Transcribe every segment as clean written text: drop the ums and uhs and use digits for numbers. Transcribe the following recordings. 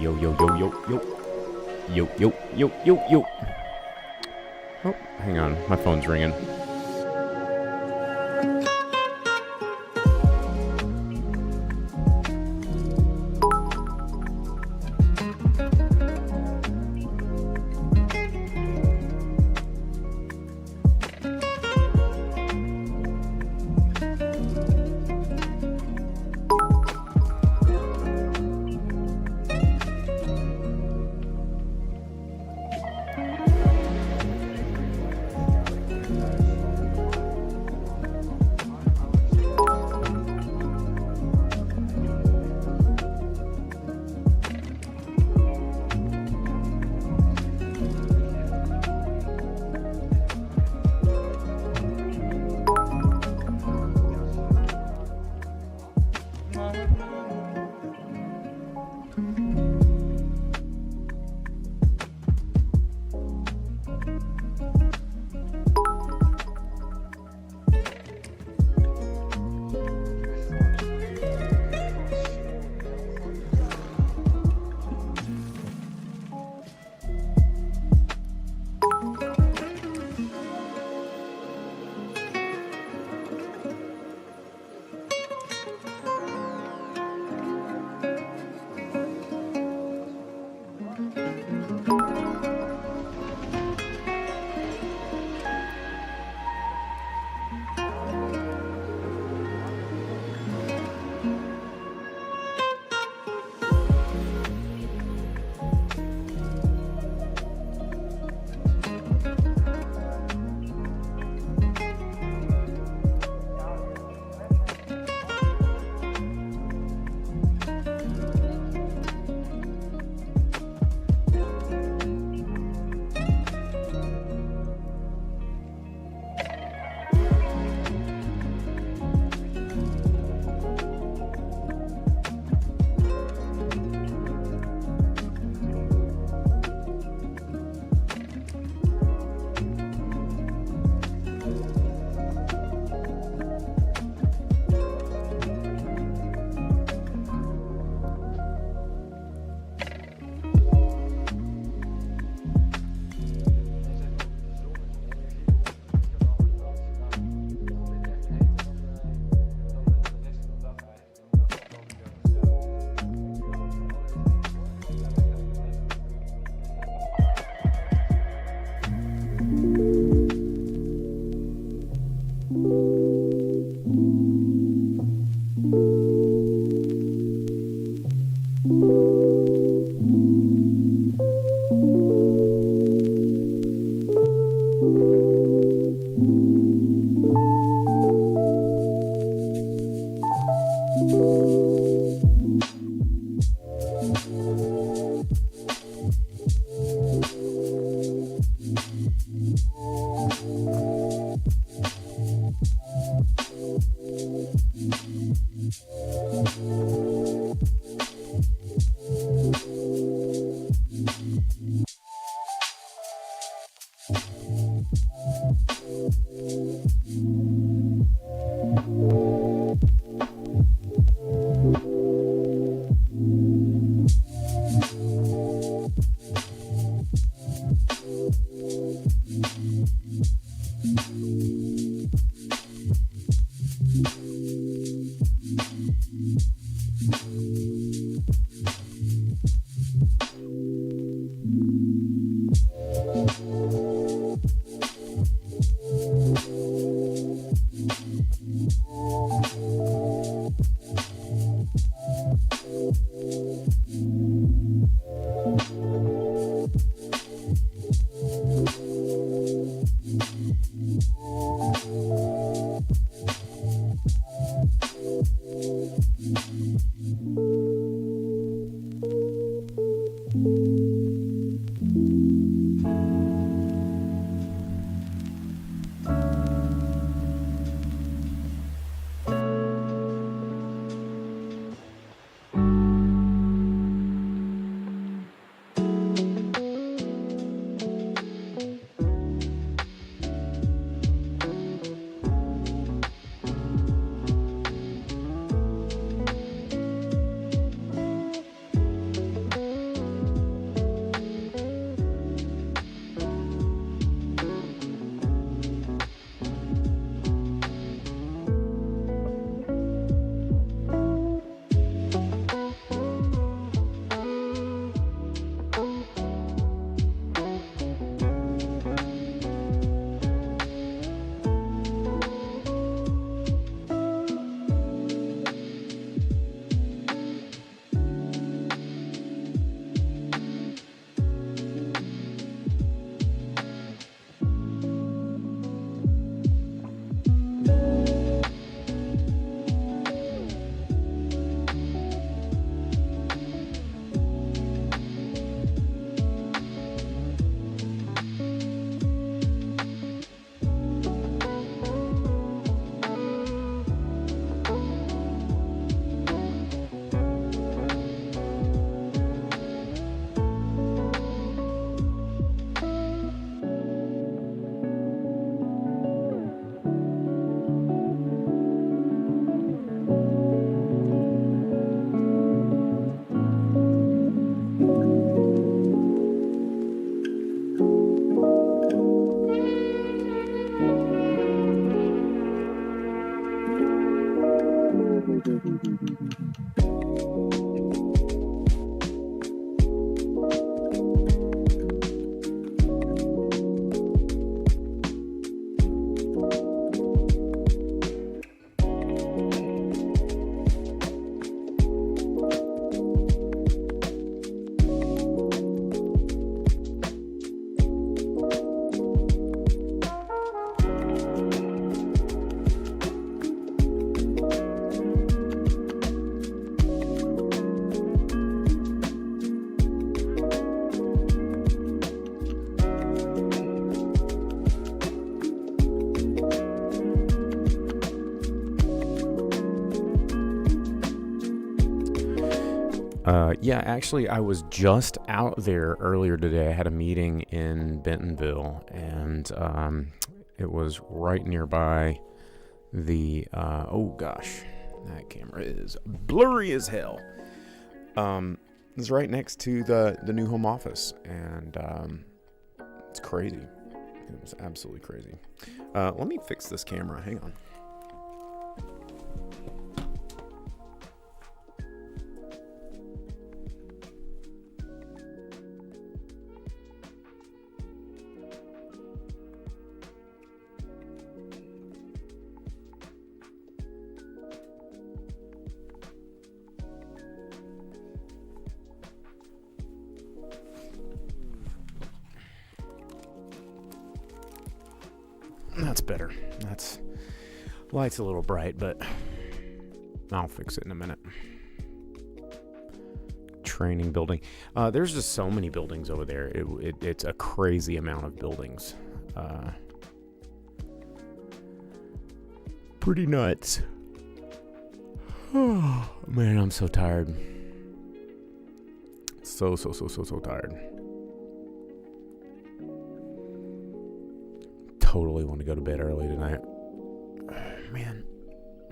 Yo, yo, yo, yo, yo. Yo, yo, yo, yo, yo. Oh, hang on. My phone's ringing. Yeah, actually, I was just out there earlier today. I had a meeting in Bentonville, and it was right nearby the, oh gosh, that camera is blurry as hell. It's right next to the new home office, and it's crazy. It was absolutely crazy. Let me fix this camera. Hang on. That's better. That's light's a little bright, but I'll fix it in a minute. training building. There's just so many buildings over there. It's a crazy amount of buildings. Pretty nuts. Oh, man, I'm so tired. So tired. Totally want to go to bed early tonight. Man,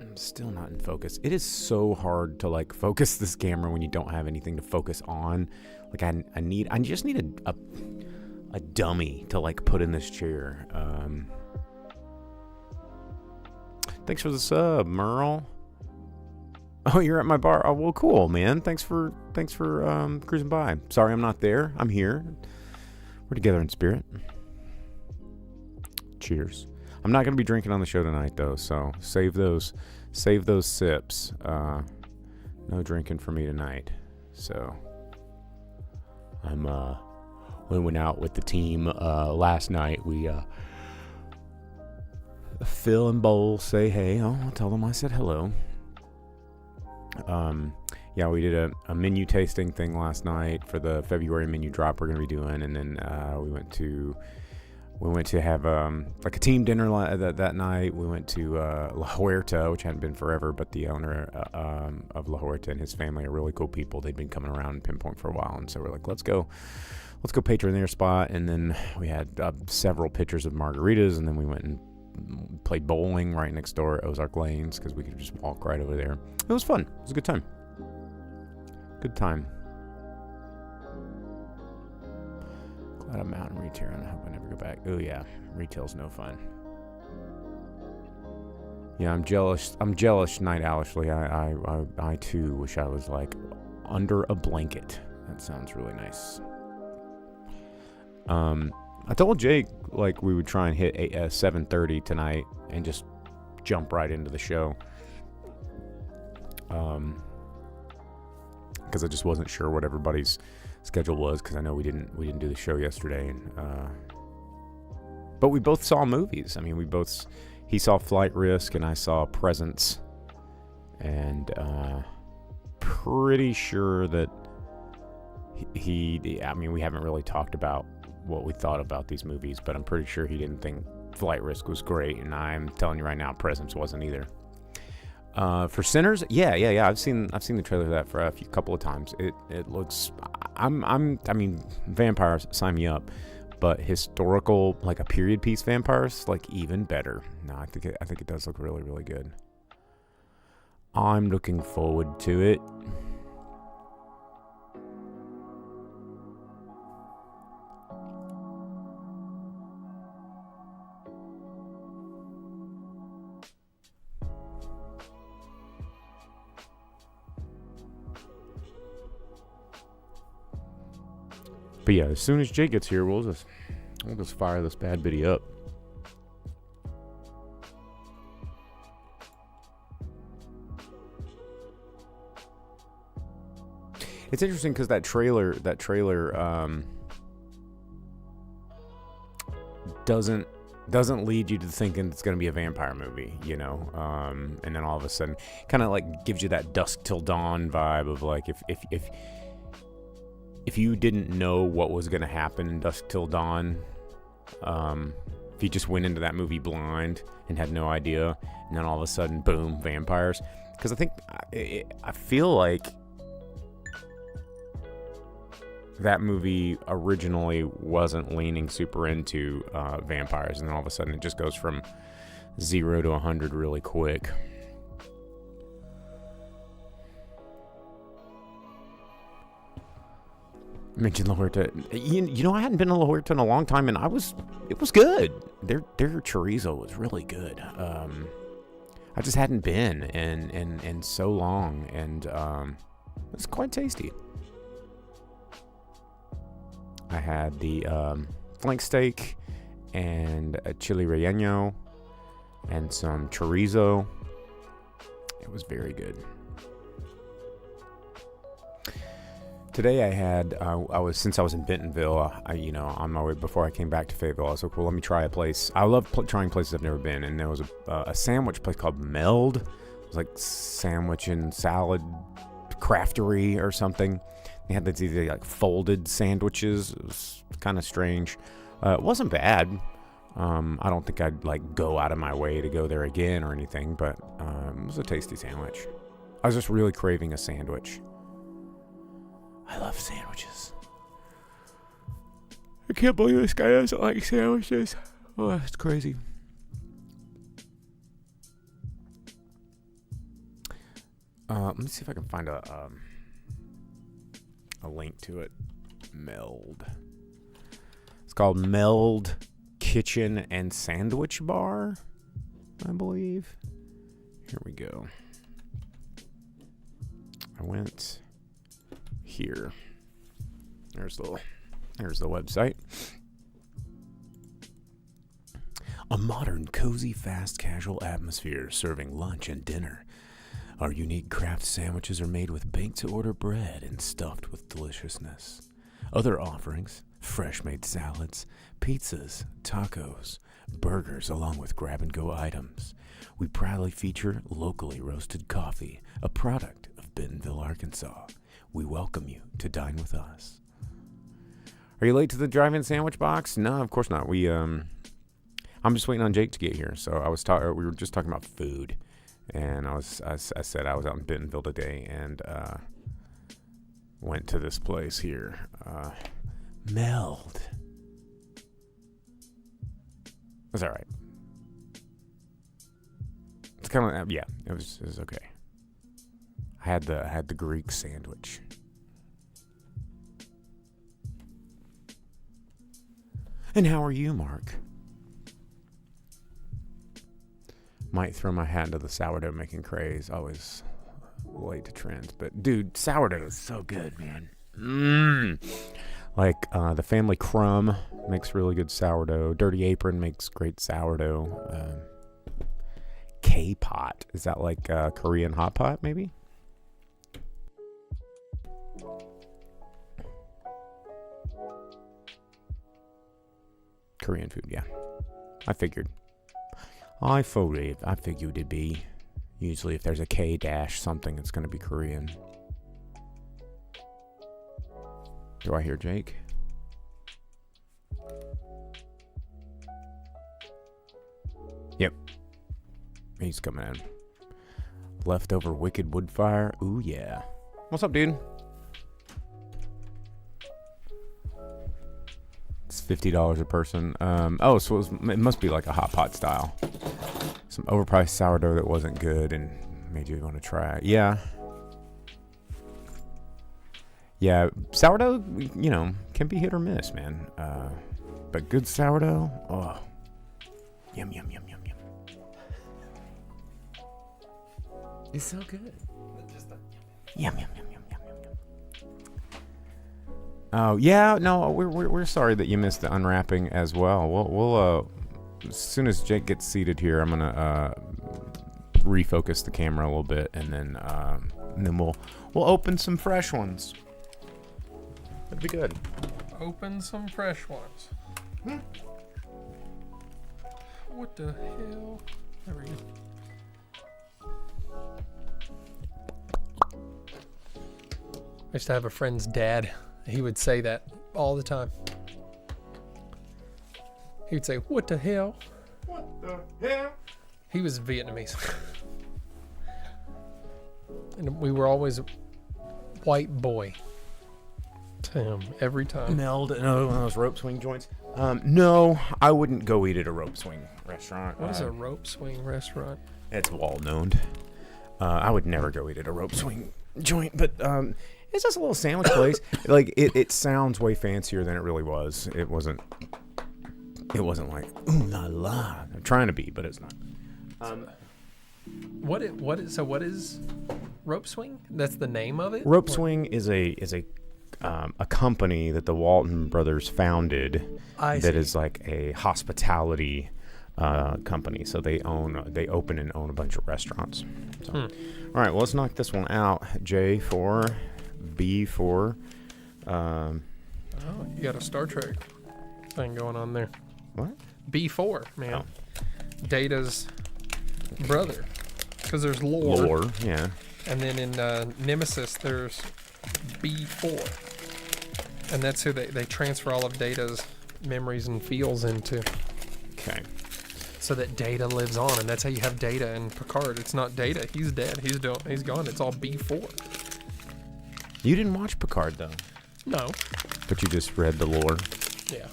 I'm still not in focus. It is so hard to like focus this camera when you don't have anything to focus on. Like I just need a dummy to like put in this chair. Thanks for the sub, Merle. Oh, you're at my bar. Oh, well, cool, man. Thanks for cruising by. Sorry, I'm not there. I'm here. We're together in spirit. Cheers. I'm not going to be drinking on the show tonight, though, so save those sips. No drinking for me tonight. So we went out with the team last night. We Phil and Bowl say hey. I'll tell them I said hello. Yeah, we did a menu tasting thing last night for the February menu drop we're going to be doing, and then we went to have like a team dinner that night. We went to La Huerta, which hadn't been forever, but the owner of La Huerta and his family are really cool people. They'd been coming around Pinpoint for a while, and so we're like, let's go patron their spot. And then we had several pitchers of margaritas, and then we went and played bowling right next door at Ozark Lanes because we could just walk right over there. It was fun. It was a good time. Good time. Glad I'm out in retail, and I hope I never go back. Oh yeah, retail's no fun. Yeah, I'm jealous. Night Owlishly. I too wish I was like under a blanket. That sounds really nice. I told Jake like we would try and hit 7:30 tonight and just jump right into the show. Because I just wasn't sure what everybody's schedule was, because I know we didn't do the show yesterday, and but we both saw movies. I mean, he saw Flight Risk and I saw Presence, and pretty sure that I mean, we haven't really talked about what we thought about these movies, but I'm pretty sure he didn't think Flight Risk was great, and I'm telling you right now, Presence wasn't either. For Sinners, yeah. I've seen the trailer for that for a couple of times. It looks, I mean, vampires, sign me up. But historical, like a period piece vampires, like even better. No, I think it does look really, really good. I'm looking forward to it. But yeah, as soon as Jake gets here, we'll just fire this bad bitty up. It's interesting because that trailer doesn't lead you to thinking it's going to be a vampire movie, you know, and then all of a sudden kind of like gives you that Dusk Till Dawn vibe of like if you didn't know what was going to happen in Dusk Till Dawn, if you just went into that movie blind and had no idea, and then all of a sudden, boom, vampires. Because I feel like that movie originally wasn't leaning super into vampires, and then all of a sudden it just goes from 0 to 100 really quick. Mentioned La Huerta. You know, I hadn't been to La Huerta in a long time, and it was good. Their chorizo was really good. I just hadn't been in so long, and it's quite tasty. I had the flank steak and a chili relleno and some chorizo. It was very good. Today I had, since I was in Bentonville, on my way before I came back to Fayetteville, I was like, well, let me try a place. I love trying places I've never been, and there was a sandwich place called Meld. It was like sandwich and salad craftery or something. They had these like folded sandwiches. It was kind of strange. It wasn't bad. I don't think I'd like go out of my way to go there again or anything, but it was a tasty sandwich. I was just really craving a sandwich. I love sandwiches. I can't believe this guy doesn't like sandwiches. Oh, that's crazy. Let me see if I can find a link to it. Meld. It's called Meld Kitchen and Sandwich Bar, I believe. Here we go. I went here. There's the website. A modern, cozy, fast, casual atmosphere serving lunch and dinner. Our unique craft sandwiches are made with baked-to-order bread and stuffed with deliciousness. Other offerings, fresh-made salads, pizzas, tacos, burgers, along with grab-and-go items. We proudly feature locally roasted coffee, a product of Bentonville, Arkansas. We welcome you to dine with us. Are you late to the drive-in sandwich box? No, of course not. I'm just waiting on Jake to get here. So we were just talking about food. And I said I was out in Bentonville today and went to this place here, Meld. That's all right. It's kind of it was okay. I had the Greek sandwich. And how are you, Mark? Might throw my hat into the sourdough making craze. Always late to trends. But, dude, sourdough is so good, man. Like, the Family Crumb makes really good sourdough. Dirty Apron makes great sourdough. K-pot. Is that like Korean hot pot, maybe? Korean food, yeah. I figured it'd be. Usually if there's a K dash something, it's going to be Korean. Do I hear Jake? Yep. He's coming in. Leftover wicked wood fire. Ooh, yeah. What's up, dude? It's $50 a person. So it must be like a hot pot style. Some overpriced sourdough that wasn't good and made you want to try it. Yeah. Yeah, sourdough, can be hit or miss, man. But good sourdough, oh. Yum, yum, yum, yum, yum. It's so good. Yum, yum, yum, yum, yum, yum, yum. Oh, yeah, no, we're sorry that you missed the unwrapping as well. We'll as soon as Jake gets seated here, I'm gonna refocus the camera a little bit, and then we'll open some fresh ones. That'd be good. Open some fresh ones. What the hell? There we go. I used to have a friend's dad. He would say that all the time. He would say, "What the hell?" What the hell? He was Vietnamese. And we were always white boy to him every time. Meld, one of those rope swing joints. No, I wouldn't go eat at a rope swing restaurant. What is a rope swing restaurant? It's well known. I would never go eat at a rope swing joint, but it's just a little sandwich place. Like it sounds way fancier than it really was. It wasn't like ooh la la. I'm trying to be, but it's not. What is rope swing? That's the name of it? Rope swing is a company that the Walton brothers founded. That is like a hospitality company. So they open and own a bunch of restaurants. So. All right, well, let's knock this one out. J for B for. Oh, you got a Star Trek thing going on there. What? B4, man. Oh. Data's brother. Because there's lore. Lore, yeah. And then in Nemesis, there's B4. And that's who they transfer all of Data's memories and feels into. Okay. So that Data lives on, and that's how you have Data in Picard. It's not Data. He's dead. He's gone. It's all B4. You didn't watch Picard, though. No. But you just read the lore. Yeah.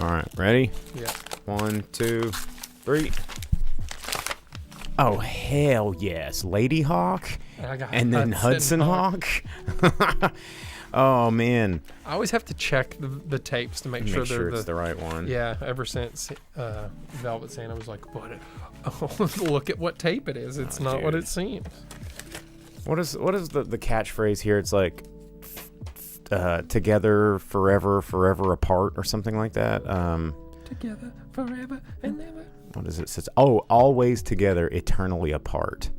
All right. Ready? Yeah. 1, 2, 3. Oh, hell yes. Lady Hawk. And then Hudson Hawk. Oh, man. I always have to check the tapes to make sure they're it's the right one. Yeah, ever since Velvet Santa was like, what? Look at what tape it is. It's not what it seems. What is the catchphrase here? It's like together forever, forever apart, or something like that. Together forever and never. What is it? It says, oh, always together, eternally apart.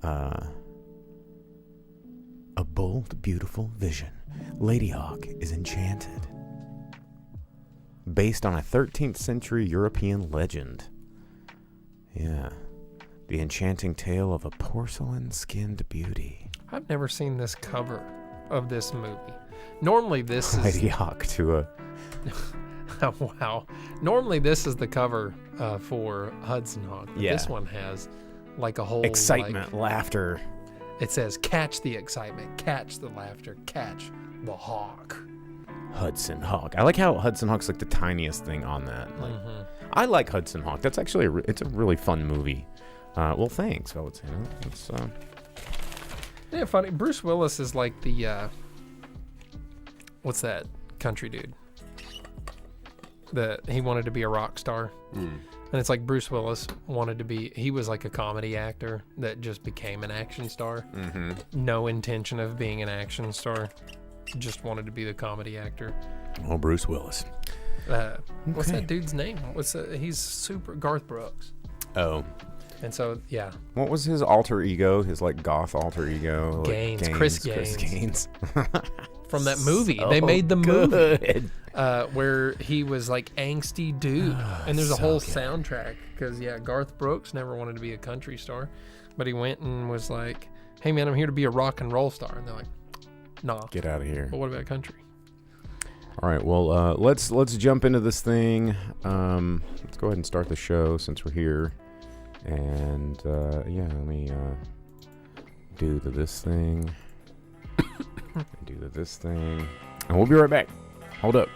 A bold, beautiful vision. Lady Hawk is enchanted. Based on a 13th century European legend. Yeah. The enchanting tale of a porcelain-skinned beauty. I've never seen this cover of this movie. Normally this is... Lady Hawk to a... Oh, wow. Normally this is the cover for Hudson Hawk. But this one has like a whole... Excitement, laughter. It says, catch the excitement, catch the laughter, catch the hawk. Hudson Hawk. I like how Hudson Hawk's like the tiniest thing on that. Like, I like Hudson Hawk. That's actually it's a really fun movie. Well, thanks, Velvet Santa. It's yeah, funny. Bruce Willis is like the what's that country dude? That he wanted to be a rock star. And it's like Bruce Willis wanted to be, he was like a comedy actor that just became an action star. No intention of being an action star. Just wanted to be the comedy actor. Oh, Bruce Willis. What's that dude's name? He's super Garth Brooks. Oh. And so, yeah. What was his alter ego? His like goth alter ego? Gaines. Chris Gaines. From that movie. So they made the movie. good. Where he was like angsty dude. And there's a whole soundtrack. Because, yeah, Garth Brooks never wanted to be a country star. But he went and was like, hey, man, I'm here to be a rock and roll star. And they're like, nah. Get out of here. But what about country? All right, well, let's jump into this thing. Let's go ahead and start the show since we're here. And, yeah, let me do this thing. Do this thing. And we'll be right back. Hold up.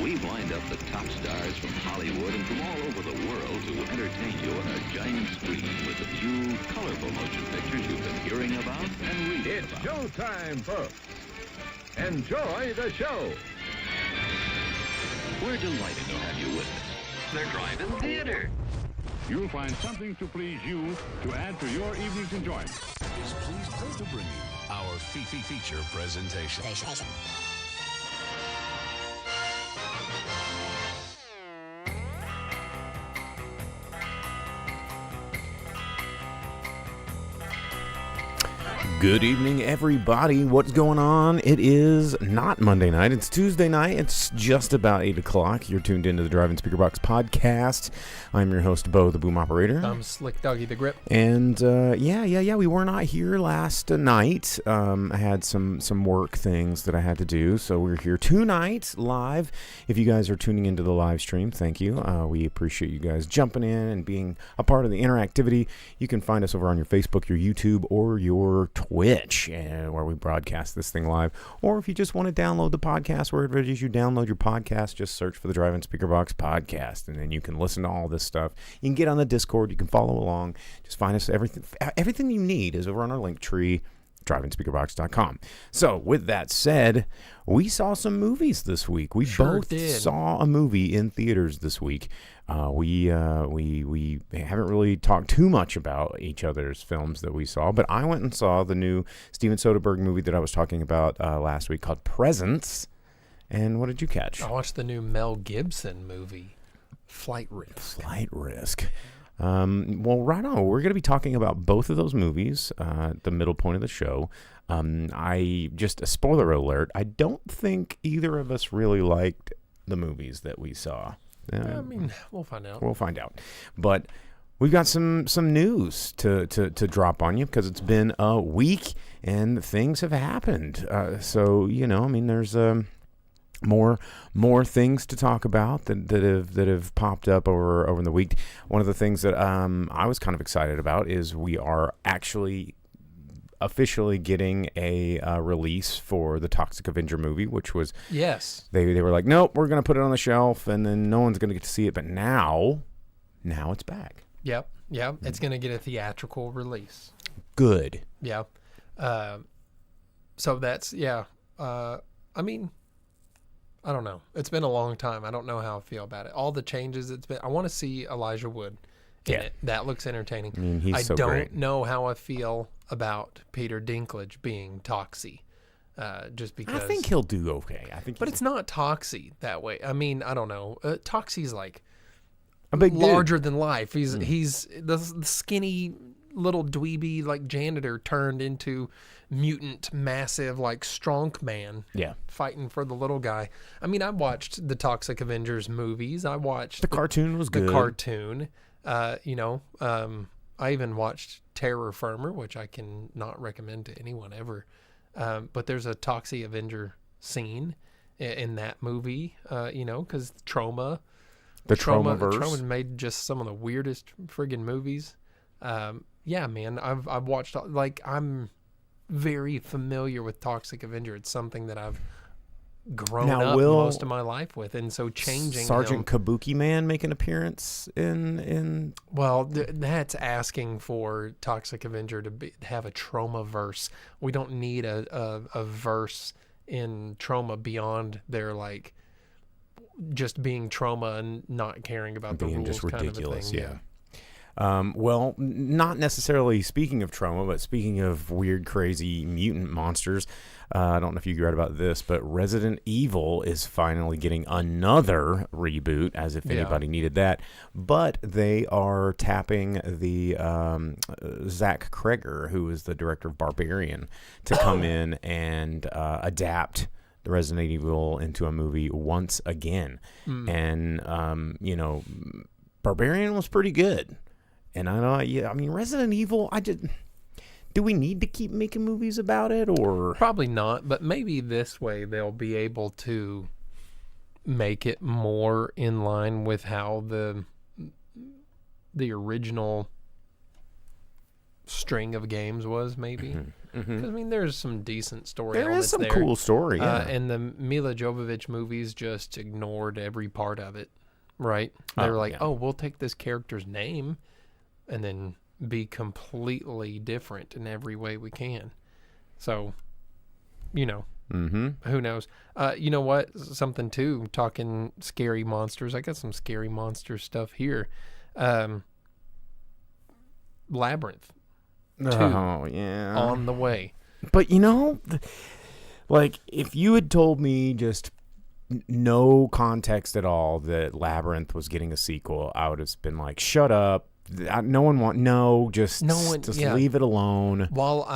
We wind up the top stars from Hollywood and from all over the world to entertain you on our giant screen with a few colorful motion pictures you've been hearing about and reading It's about. showtime, folks. Enjoy the show. We're delighted to have you with us. They're driving theater. You'll find something to please you to add to your evening's enjoyment. Is pleased to bring you our feature presentation. Good evening, everybody. What's going on? It is not Monday night. It's Tuesday night. It's just about 8 o'clock. You're tuned into the Drive-In Speaker Box podcast. I'm your host, Bo, the Boom Operator. I'm Slick Doggy the Grip. And, yeah. We were not here last night. I had some work things that I had to do, so we're here tonight live. If you guys are tuning into the live stream, thank you. We appreciate you guys jumping in and being a part of the interactivity. You can find us over on your Facebook, your YouTube, or your Twitch, where we broadcast this thing live. Or if you just want to download the podcast, wherever it is you download your podcast, just search for the Drive-In Speaker Box podcast, and then you can listen to all this stuff. You can get on the Discord. You can follow along. Just find us. Everything you need is over on our link tree, driveinspeakerbox.com. So with that said, we saw some movies this week. We both saw a movie in theaters this week. We haven't really talked too much about each other's films that we saw, but I went and saw the new Steven Soderberg movie that I was talking about last week called Presence. And what did you catch? I watched the new Mel Gibson movie, Flight Risk. Well, right on. We're going to be talking about both of those movies at the middle point of the show. A spoiler alert, I don't think either of us really liked the movies that we saw. We'll find out. We'll find out. But we've got some news to drop on you because it's been a week and things have happened. There's more things to talk about that have popped up over the week. One of the things that I was kind of excited about is we are actually officially getting a release for the Toxic Avenger movie, which was they were like, nope, we're gonna put it on the shelf and then no one's gonna get to see it, but now it's back. Yep, it's gonna get a theatrical release. Good. Yeah. So that's I don't know. It's been a long time. I don't know how I feel about it. All the changes it's been. I want to see Elijah Wood in it. That looks entertaining. I mean, he's so don't great. know how I feel about Peter Dinklage being Toxie. Just because I think he'll do okay. But it's not Toxie that way. I mean, I don't know. Toxie's like a big larger than life. He's the skinny little dweeby like janitor turned into mutant massive like strong man fighting for the little guy. I mean, I watched the Toxic Avengers movies. I watched the cartoon was good. The cartoon. I even watched Terror Firmer, which I can not recommend to anyone ever. But there's a Toxic Avenger scene in that movie, because Trauma. The Traumaverse. Trauma made just some of the weirdest friggin' movies. Yeah, man, I've watched, I'm very familiar with Toxic Avenger. It's something that I've grown up most of my life with, and so changing Sergeant Kabuki Man make an appearance in well, that's asking for Toxic Avenger to have a trauma verse. We don't need a verse in Trauma beyond their like just being Trauma and not caring about the rules, just ridiculous, kind of a thing. Well, not necessarily speaking of Trauma, but speaking of weird, crazy mutant monsters, I don't know if you read about this, but Resident Evil is finally getting another reboot, as if anybody needed that. But they are tapping the Zach Kreger, who is the director of Barbarian, to come in and adapt the Resident Evil into a movie once again. And, Barbarian was pretty good. And Resident Evil, do we need to keep making movies about it, or? Probably not, but maybe this way they'll be able to make it more in line with how the original string of games was, maybe. Because, I mean, there's some decent story. There is some cool story, and the Mila Jovovich movies just ignored every part of it, right? They were like, we'll take this character's name and then be completely different in every way we can. So, who knows? You know what? Something too, talking scary monsters. I got some scary monster stuff here. Labyrinth 2 on the way. But if you had told me just no context at all that Labyrinth was getting a sequel, I would have been like, shut up. Just leave it alone. While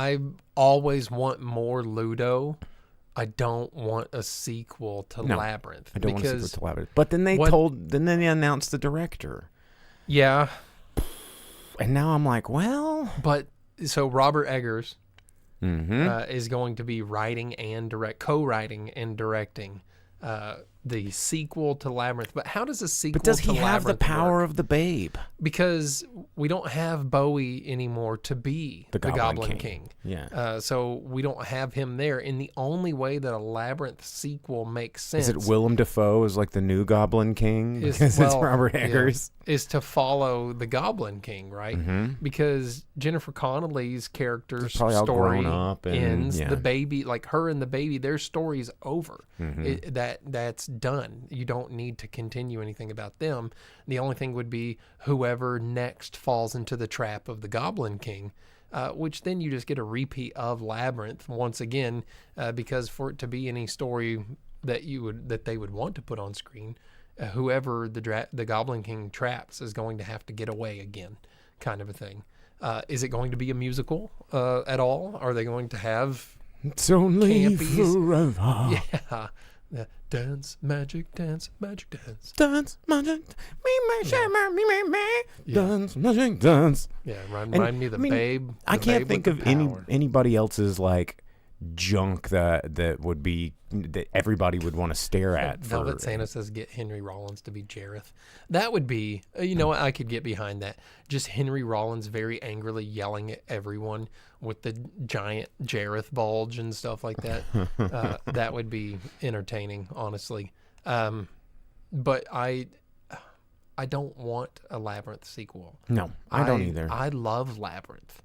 always want more Ludo. I don't want a sequel to Labyrinth. I don't want a sequel to Labyrinth. But then they announced the director. Yeah. And now I'm like, well. But so Robert Eggers is going to be co-writing and directing the sequel to Labyrinth. But how does a sequel to Labyrinth But does he have the power work? of the Babe? Because we don't have Bowie anymore to be the Goblin King. Yeah. So we don't have him there. And the only way that a Labyrinth sequel makes sense... Is it Willem Dafoe is like the new Goblin King? Because it's Robert Eggers? Yeah, is to follow the Goblin King, right? Because Jennifer Connelly's character's probably all story grown up and, ends. yeah. The baby, like her and the baby, their story's over. That's done. You don't need to continue anything about them. The only thing would be whoever next falls into the trap of the Goblin King, which then you just get a repeat of Labyrinth once again, because for it to be any story that they would want to put on screen, whoever the Goblin King traps is going to have to get away again, kind of a thing. Is it going to be a musical at all? Are they going to have It's only campies? forever. Yeah. Dance, magic, dance, magic, dance. Dance, magic, me, shimmer, me. Dance, magic, dance. Yeah, remind me of the Babe. I the can't Babe think with of the power. anybody else's like junk that would be that everybody would want to stare at. Velvet Santa says get Henry Rollins to be Jareth. That would be, what, I could get behind that. Just Henry Rollins very angrily yelling at everyone with the giant Jareth bulge and stuff like that. That would be entertaining, honestly. But I don't want a Labyrinth sequel. No, I don't either. I love Labyrinth.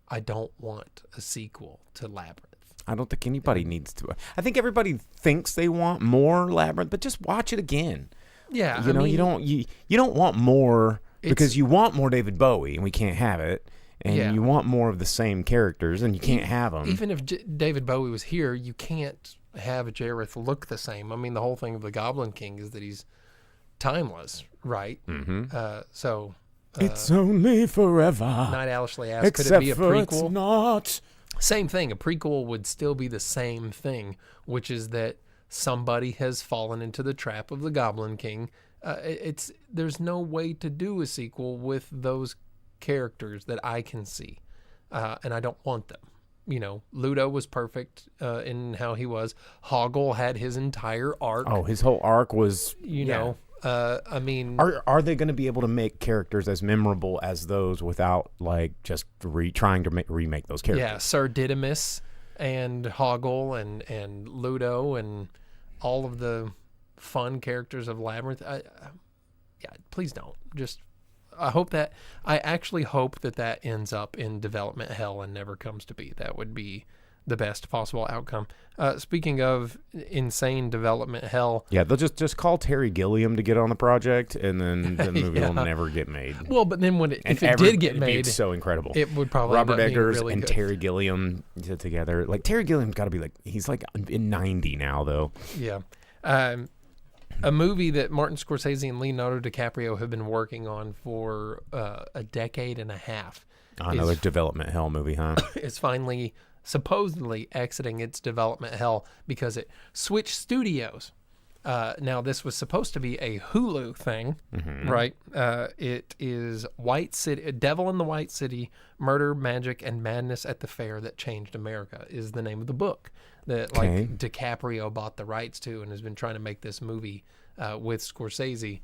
I don't want a sequel to Labyrinth. I don't think anybody needs to. I think everybody thinks they want more Labyrinth, but just watch it again. Yeah, you don't want more because you want more David Bowie and we can't have it, and you want more of the same characters and you can't have them. Even if David Bowie was here, you can't have Jareth look the same. I mean, the whole thing of the Goblin King is that he's timeless, right? So. It's only forever. Night Owlishly asked, Except could it be a for prequel? It's not. Same thing. A prequel would still be the same thing, which is that somebody has fallen into the trap of the Goblin King. There's no way to do a sequel with those characters that I can see, and I don't want them. Ludo was perfect in how he was. Hoggle had his entire arc. Oh, his whole arc was. I mean, are they going to be able to make characters as memorable as those without like just trying to remake those characters? Yeah, Sir Didymus and Hoggle and Ludo and all of the fun characters of Labyrinth. Please don't. I actually hope that ends up in development hell and never comes to be. That would be the best possible outcome. Speaking of insane development hell. Yeah, they'll just call Terry Gilliam to get on the project, and then the movie will never get made. Well, but then if it did get made, it'd be so incredible. It would probably Robert end up being Eggers really and good. Terry Gilliam together. Like Terry Gilliam's got to be he's in 90 now though. Yeah. A movie that Martin Scorsese and Leonardo DiCaprio have been working on for a decade and a half. Another development hell movie, huh? Is finally supposedly exiting its development hell because it switched studios. Now, this was supposed to be a Hulu thing, right? It is White City, Devil in the White City, Murder, Magic, and Madness at the Fair That Changed America is the name of the book that DiCaprio bought the rights to and has been trying to make this movie with Scorsese.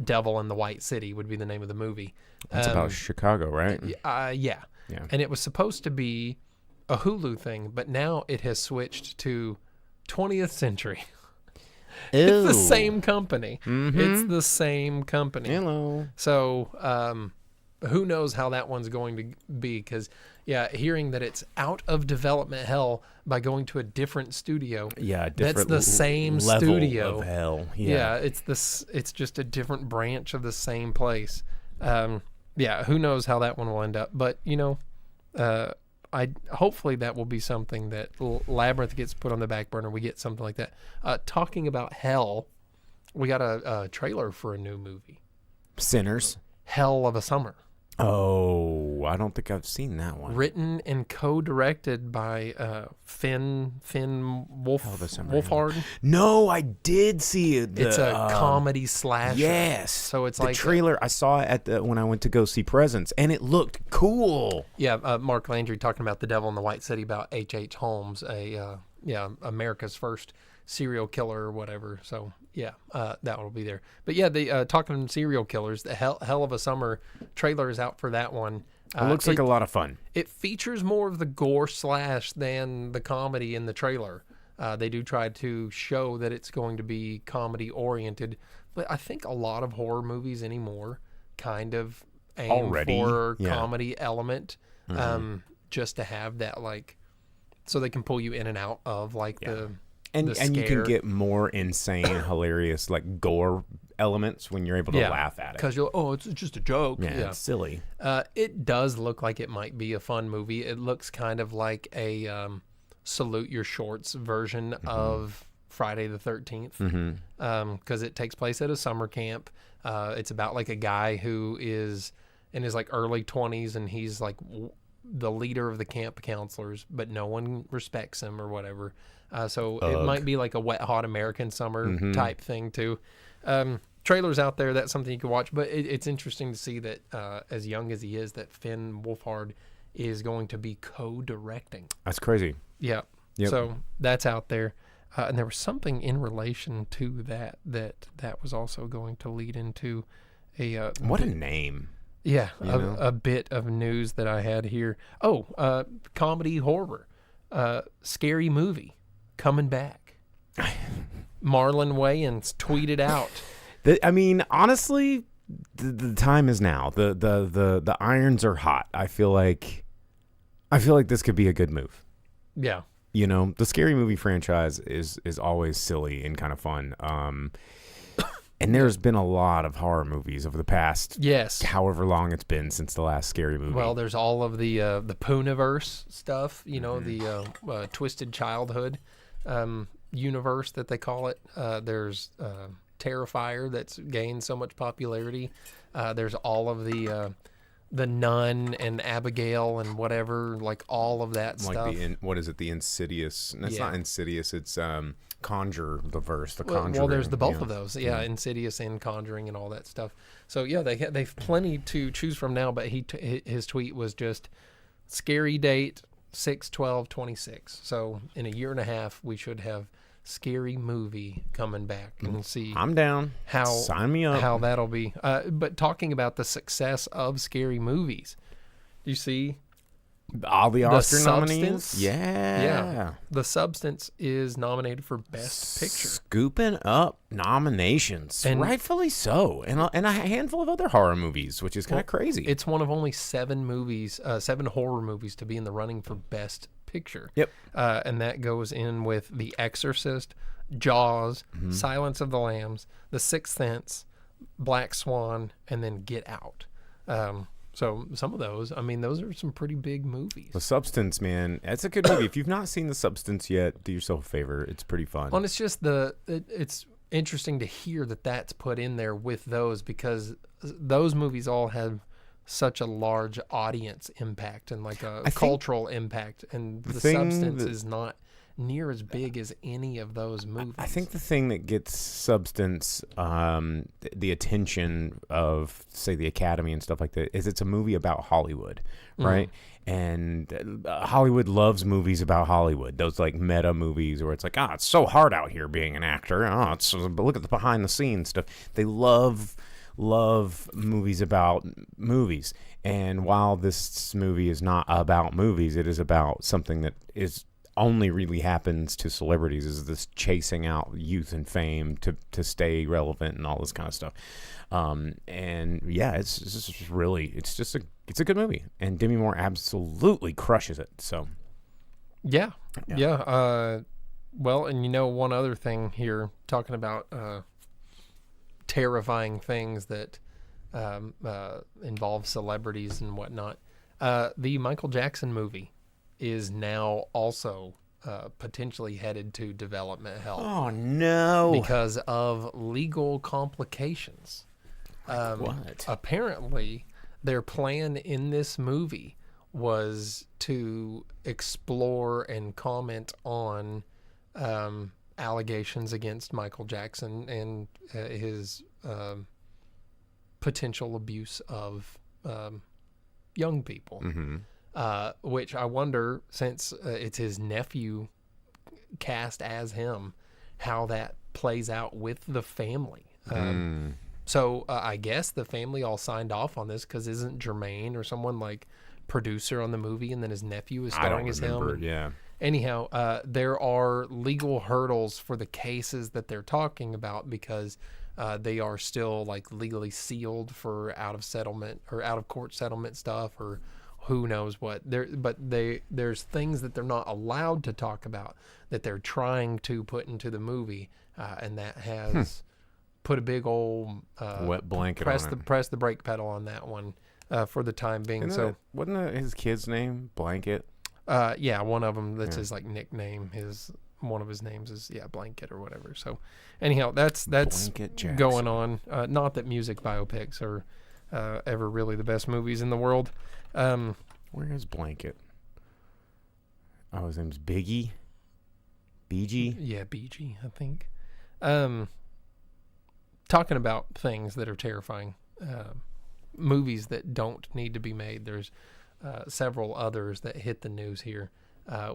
Devil in the White City would be the name of the movie. It's about Chicago, right? Yeah. And it was supposed to be a Hulu thing, but now it has switched to 20th Century. It's the same company. It's the same company. Hello. So who knows how that one's going to be, because hearing that it's out of development hell by going to a different studio. Yeah, that's the same level studio of hell. It's just a different branch of the same place. Who knows how that one will end up, but hopefully that will be something that Labyrinth gets put on the back burner. We get something like that. Talking about hell, we got a trailer for a new movie. Sinners. Hell of a Summer. Oh, I don't think I've seen that one. Written and co-directed by Finn Wolfhard. No, I did see it. It's a comedy slasher. Yes. So it's the like trailer. I saw it when I went to go see Presents, and it looked cool. Yeah, Mark Landry talking about The Devil in the White City about H.H. Holmes, America's first serial killer or whatever. So yeah, that will be there. But yeah, the talking serial killers, the Hell of a Summer trailer is out for that one. It looks like a lot of fun. It features more of the gore slash than the comedy in the trailer. They do try to show that it's going to be comedy oriented, but I think a lot of horror movies anymore kind of aim for comedy element, just to have that like, so they can pull you in and out of like the and scare. You can get more insane, hilarious like gore elements when you're able to laugh at it because you're it's just a joke. Yeah, it's silly. It does look like it might be a fun movie. It looks kind of like a Salute Your Shorts version of Friday the 13th, because it takes place at a summer camp. It's about like a guy who is in his like early 20s, and he's like the leader of the camp counselors, but no one respects him or whatever. So it might be like a Wet Hot American Summer type thing too. Trailers out there, that's something you can watch, but it's interesting to see that as young as he is, that Finn Wolfhard is going to be co-directing. That's crazy. Yeah. Yep. So that's out there. And there was something in relation to that was also going to lead into a... what a name. Yeah, a bit of news that I had here. Oh, comedy horror. Scary Movie coming back. Marlon Wayans tweeted out. I mean, honestly, the time is now. The irons are hot. I feel like this could be a good move. Yeah. You know, the Scary Movie franchise is always silly and kind of fun. And there's been a lot of horror movies over the past however long it's been since the last Scary Movie. Well, there's all of the Pooniverse stuff, you know, the Twisted Childhood universe that they call it. There's Terrifier that's gained so much popularity. There's all of the Nun and Abigail and whatever, like all of that stuff. What is it? The Insidious? It's not Insidious. It's Conjure the verse. The Conjuring. Well, there's the both of those. Yeah, Insidious and Conjuring and all that stuff. So yeah, they've plenty to choose from now. But his tweet was just scary date 6/12/26. So in a year and a half, we should have Scary Movie coming back and see. I'm down. Sign me up. How that'll be. But talking about the success of scary movies, do you see all the Oscar nominees? Yeah. The Substance is nominated for Best Picture, scooping up nominations, and rightfully so, and a handful of other horror movies, which is kind of crazy. It's one of only 7 horror movies to be in the running for Best Picture. Yep. And that goes in with The Exorcist, Jaws, Silence of the Lambs, The Sixth Sense, Black Swan, and then Get Out. So some of those, I mean, those are some pretty big movies. The Substance, man, it's a good movie. If you've not seen The Substance yet, do yourself a favor. It's pretty fun. Well, it's just it's interesting to hear that that's put in there with those, because those movies all have such a large audience impact and like a cultural impact, and The Substance is not near as big as any of those movies. I think the thing that gets Substance the attention of, say, the Academy and stuff like that is it's a movie about Hollywood, right? And Hollywood loves movies about Hollywood, those like meta movies where it's like, it's so hard out here being an actor. But look at the behind the scenes stuff. They love movies about movies. And while this movie is not about movies, it is about something that is only really happens to celebrities, is this chasing out youth and fame to stay relevant and all this kind of stuff. And yeah, it's a good movie, and Demi Moore absolutely crushes it. So yeah. Well, and you know, one other thing here, talking about terrifying things that involve celebrities and whatnot. The Michael Jackson movie is now also potentially headed to development hell. Oh, no. Because of legal complications. What? Apparently, their plan in this movie was to explore and comment on allegations against Michael Jackson and his potential abuse of young people. Which I wonder, since it's his nephew cast as him, how that plays out with the family. So I guess the family all signed off on this because isn't Jermaine or someone like producer on the movie, and then his nephew is starring as him? Yeah. Anyhow, there are legal hurdles for the cases that they're talking about because they are still like legally sealed for out of court settlement stuff, or who knows what. There's things that they're not allowed to talk about that they're trying to put into the movie, and that has put a big old wet blanket press on it. press the brake pedal on that one for the time being. Wasn't that his kid's name? Blanket? Yeah, one of them, that's his like nickname. One of his names is Blanket or whatever. So anyhow, that's going on. Not that music biopics are ever really the best movies in the world. Where is Blanket? Oh, his name's Biggie? BG? Yeah, BG, I think. Talking about things that are terrifying, movies that don't need to be made, there's several others that hit the news here,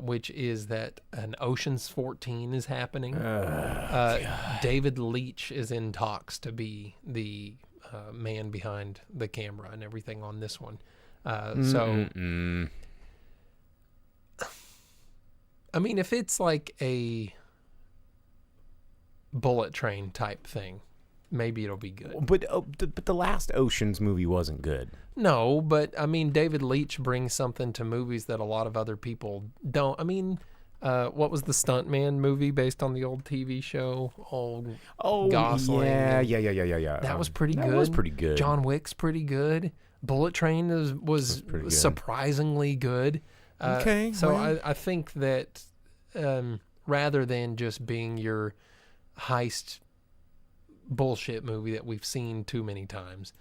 which is that an Ocean's 14 is happening. David Leitch is in talks to be the man behind the camera and everything on this one. So, I mean, if it's like a Bullet Train type thing, maybe it'll be good. But the last Ocean's movie wasn't good. No, but I mean, David Leitch brings something to movies that a lot of other people don't. I mean, what was the Stuntman movie based on the old TV show? Gosling. Yeah. That was pretty good. That was pretty good. John Wick's pretty good. Bullet Train was good. Surprisingly good. Okay. So I think that rather than just being your heist bullshit movie that we've seen too many times,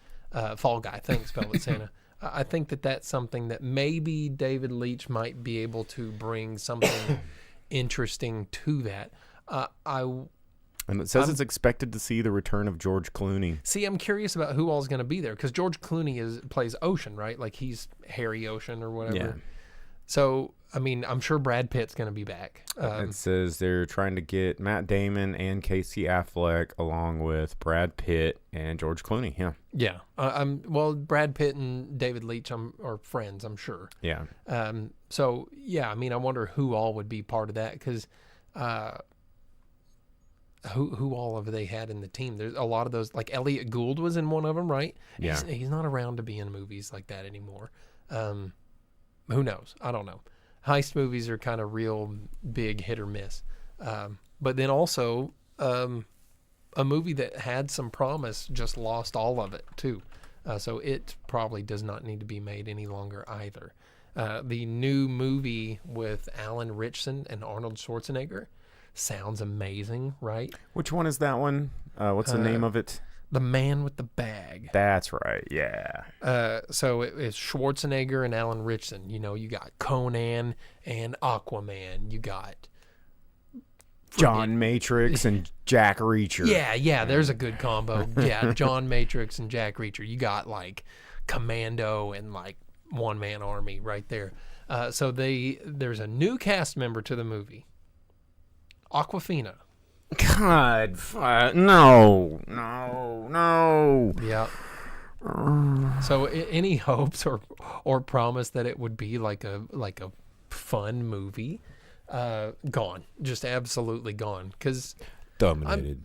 Fall Guy, thanks, Velvet Santa. I think that that's something that maybe David Leitch might be able to bring something interesting to that. And it says it's expected to see the return of George Clooney. See, I'm curious about who all's going to be there, because George Clooney plays Ocean, right? Like he's Harry Ocean or whatever. Yeah. So, I mean, I'm sure Brad Pitt's going to be back. It says they're trying to get Matt Damon and Casey Affleck along with Brad Pitt and George Clooney. Yeah. Yeah. Well, Brad Pitt and David Leitch are friends, I'm sure. Yeah. So, yeah, I mean, I wonder who all would be part of that, because who all have they had in the team? There's a lot of those, like Elliot Gould was in one of them, right? Yeah. He's not around to be in movies like that anymore. Who knows? I don't know. Heist movies are kind of real big hit or miss. But then also, a movie that had some promise just lost all of it too. So it probably does not need to be made any longer either. The new movie with Alan Ritchson and Arnold Schwarzenegger sounds amazing, right? Which one is that one? What's the name of it? The Man with the Bag. That's right, yeah. So it's Schwarzenegger and Alan Ritchson. You know, you got Conan and Aquaman. You got John Matrix and Jack Reacher. Yeah, there's a good combo. Yeah, John Matrix and Jack Reacher. You got like Commando and like One Man Army right there. So there's a new cast member to the movie. Aquafina. God, no. Yeah. So any hopes or promise that it would be like a fun movie, gone, just absolutely gone. Because dominated.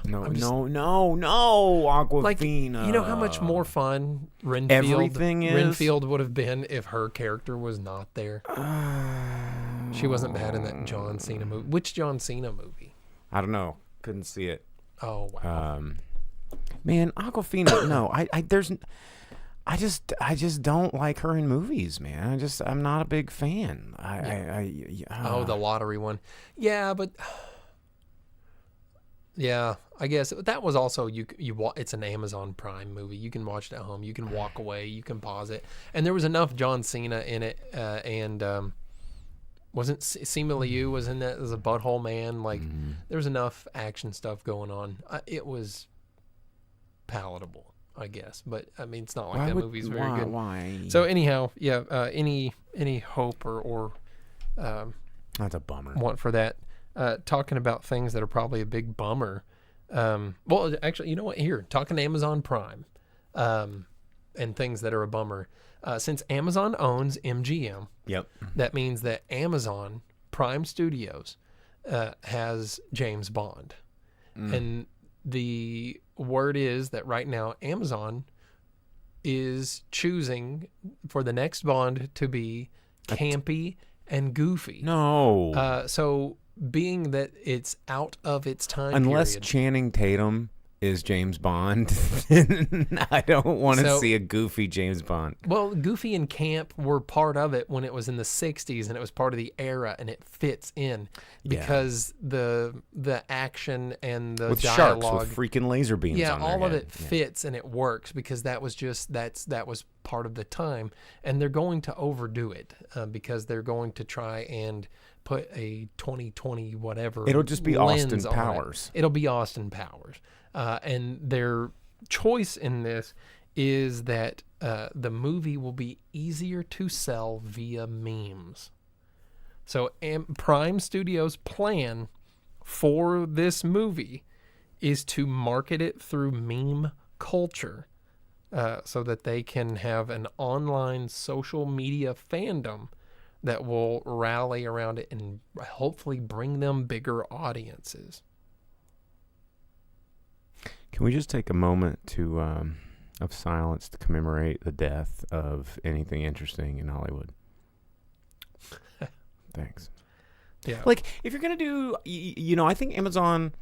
No, Aquafina. Like, you know how much more fun Renfield would have been if her character was not there. She wasn't bad in that John Cena movie. Which John Cena movie? I don't know. Couldn't see it. Oh wow. Man, Aquafina. No, I just don't like her in movies, man. I'm not a big fan. The lottery one. Yeah, but yeah, I guess that was also it's an Amazon Prime movie. You can watch it at home. You can walk away. You can pause it. And there was enough John Cena in it, and wasn't Simu Liu was in that as a butthole man. Like there was enough action stuff going on. It was palatable, I guess. But I mean, it's not like that movie's very good. Why? So anyhow, yeah. Any hope or That's a bummer. want for that? Talking about things that are probably a big bummer. Well, actually, you know what? Here, talking Amazon Prime, and things that are a bummer. Since Amazon owns MGM, Yep. that means that Amazon Prime Studios has James Bond, and the word is that right now Amazon is choosing for the next Bond to be campy and goofy. No. So being that it's out of its time Unless period, Channing Tatum is James Bond, then I don't want to So- see a goofy James Bond. well, Goofy and Camp were part of it when it was in the 60s, and it was part of the era, and it fits in because the action and the With dialogue, sharks with freaking laser beams yeah, on their all of head. it fits and it works because that was that was part of the time, and they're going to overdo it because they're going to try and put a 2020 whatever. It'll just be lens Austin on it. Powers. It'll be Austin Powers, and their choice in this is that the movie will be easier to sell via memes. So Prime Studios' plan for this movie is to market it through meme culture so that they can have an online social media fandom that will rally around it and hopefully bring them bigger audiences. Can we just take a moment to of silence to commemorate the death of anything interesting in Hollywood? Thanks. Yeah. Like, if you're gonna do, I think Amazon.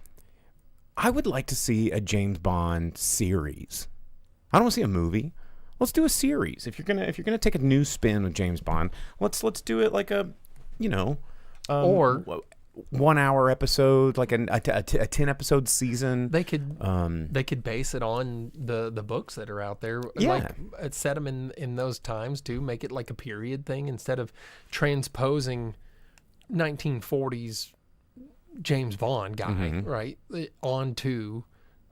I would like to see a James Bond series. I don't want to see a movie. Let's do a series. If you're gonna take a new spin with James Bond, let's do it like a, Or 1 hour episode, like a 10 episode season. They could base it on the books that are out there. Yeah. Like set them in those times too. Make it like a period thing instead of transposing 1940s James Bond guy right onto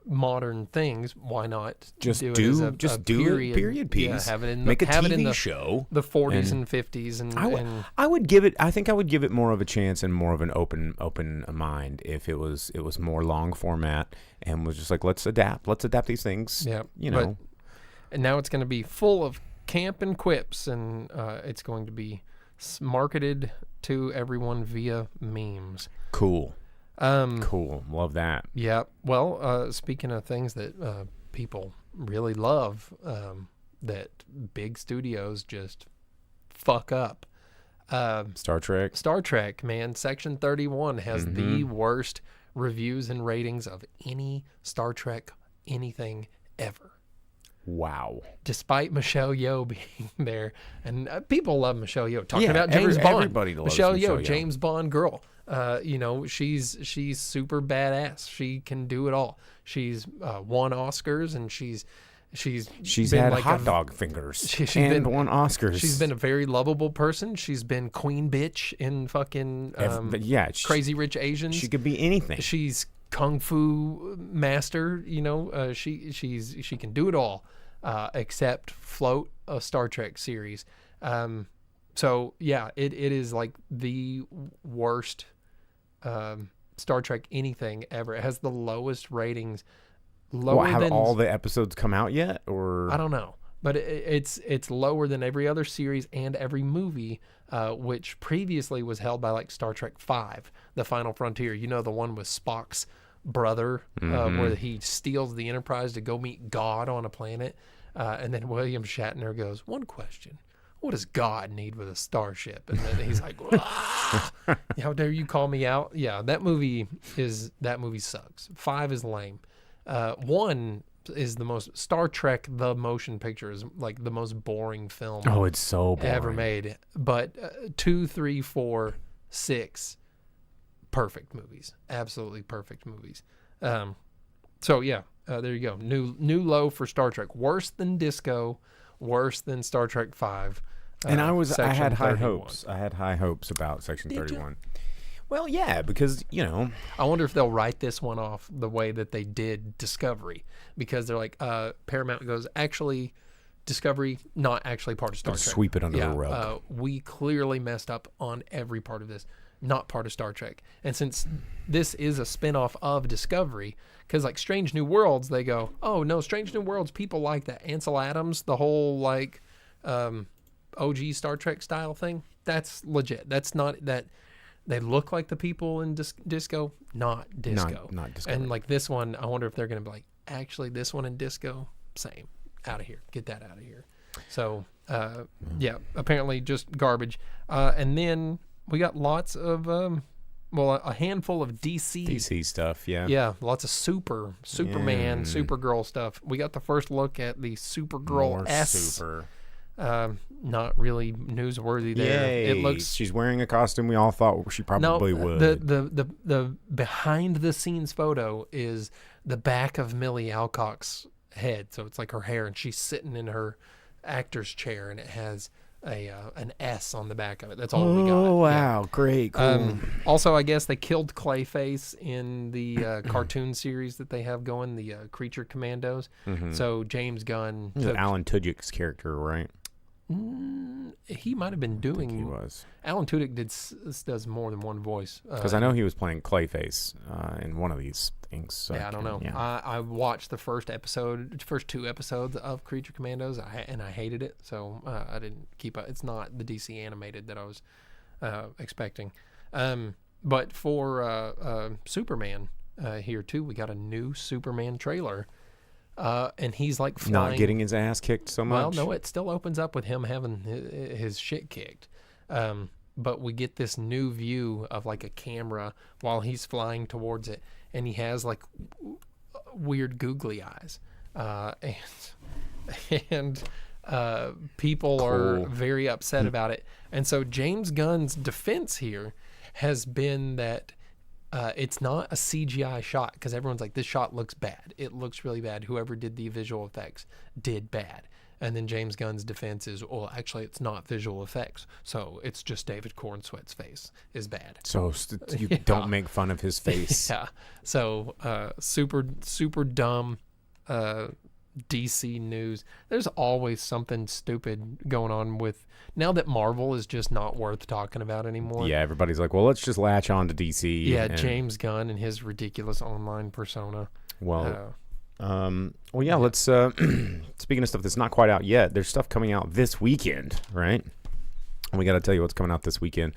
modern things. Why not Just do do it as a period piece. Yeah, have it in Make a have it in TV the, show. the 40s and 50s and I would give it. I think I would give it more of a chance and more of an open mind if it was more long format and was just like let's adapt these things. Yeah, and now it's going to be full of camp and quips, and it's going to be marketed to everyone via memes. Cool. Cool. Love that. Yeah. Well, speaking of things that people really love, that big studios just fuck up. Star Trek. Star Trek, man. Section 31 has the worst reviews and ratings of any Star Trek anything ever. Wow. Despite Michelle Yeoh being there, and people love Michelle Yeoh. Talking Yeah, about James Bond, everybody loves Michelle Michelle Yeoh, Yeoh. James Bond girl. She's super badass. She can do it all. She's won Oscars, and she's been had like hot dog fingers she's and been- won Oscars. She's been a very lovable person. She's been queen bitch in fucking Crazy Rich Asians. She could be anything. She's kung fu master. She can do it all, except float a Star Trek series. So yeah, it is like the worst Star Trek anything ever. It has the lowest ratings. Have all the episodes come out yet, or I don't know, but it's lower than every other series and every movie, which previously was held by like Star Trek V, The Final Frontier. The one with Spock's brother, where he steals the Enterprise to go meet God on a planet, and then William Shatner goes, "One question: what does God need with a starship?" And then he's like, "How dare you call me out?" Yeah, that movie sucks. 5 is lame. 1 is the most Star Trek the motion picture is like the most boring film it's so boring. ever made. But 2, 3, 4, 6, perfect movies, absolutely perfect movies. So yeah, there you go. New low for Star Trek. Worse than Disco. Worse than Star Trek 5. And I Section had high 31. hopes. I had high hopes about Section Did ya? 31. Well, yeah, because, I wonder if they'll write this one off the way that they did Discovery, because they're like, Paramount goes, actually, Discovery, not actually part of Star Trek. sweep it under the rug. We clearly messed up on every part of this, not part of Star Trek. And since this is a spinoff of Discovery, because like Strange New Worlds, they go, oh no, Strange New Worlds, people like that. Ansel Adams, the whole like OG Star Trek style thing, that's legit. That's not that. They look like the people in Disco, not Disco. Not Disco. And like this one, I wonder if they're going to be like, actually, this one in Disco, same. Out of here. Get that out of here. So, yeah, apparently just garbage. And then we got lots of, a handful of DC stuff, yeah. Yeah, lots of Superman, Supergirl stuff. We got the first look at the Supergirl More S. Super. Not really newsworthy there. Yay. It looks. She's wearing a costume we all thought she probably would. The behind the scenes photo is the back of Millie Alcock's head, so it's like her hair, and she's sitting in her actor's chair, and it has an S on the back of it. That's all we got. Oh wow, great, cool. Also, I guess they killed Clayface in the cartoon series that they have going, the Creature Commandos. So James Gunn took Alan Tudyk's character, right? He might have been doing. He was. Alan Tudyk does more than one voice. Because I know he was playing Clayface in one of these things. So I don't know. Yeah. I watched the first two episodes of Creature Commandos, and I hated it, so I didn't keep up. It's not the DC animated that I was expecting. But for Superman here too, we got a new Superman trailer. And he's like flying. Not getting his ass kicked so much. Well, no, it still opens up with him having his shit kicked. But we get this new view of like a camera while he's flying towards it, and he has like weird googly eyes, and people are very upset about it. And so James Gunn's defense here has been that it's not a CGI shot, because everyone's like, this shot looks bad. It looks really bad. Whoever did the visual effects did bad. And then James Gunn's defense is, well, actually, it's not visual effects. So it's just David Cornsweat's face is bad. So you don't make fun of his face. Yeah. So super dumb DC news. There's always something stupid going on with, now that Marvel is just not worth talking about anymore. Yeah, everybody's like, well, let's just latch on to DC. Yeah, James Gunn and his ridiculous online persona. Well, yeah, let's, speaking of stuff that's not quite out yet, there's stuff coming out this weekend, right? And we got to tell you what's coming out this weekend,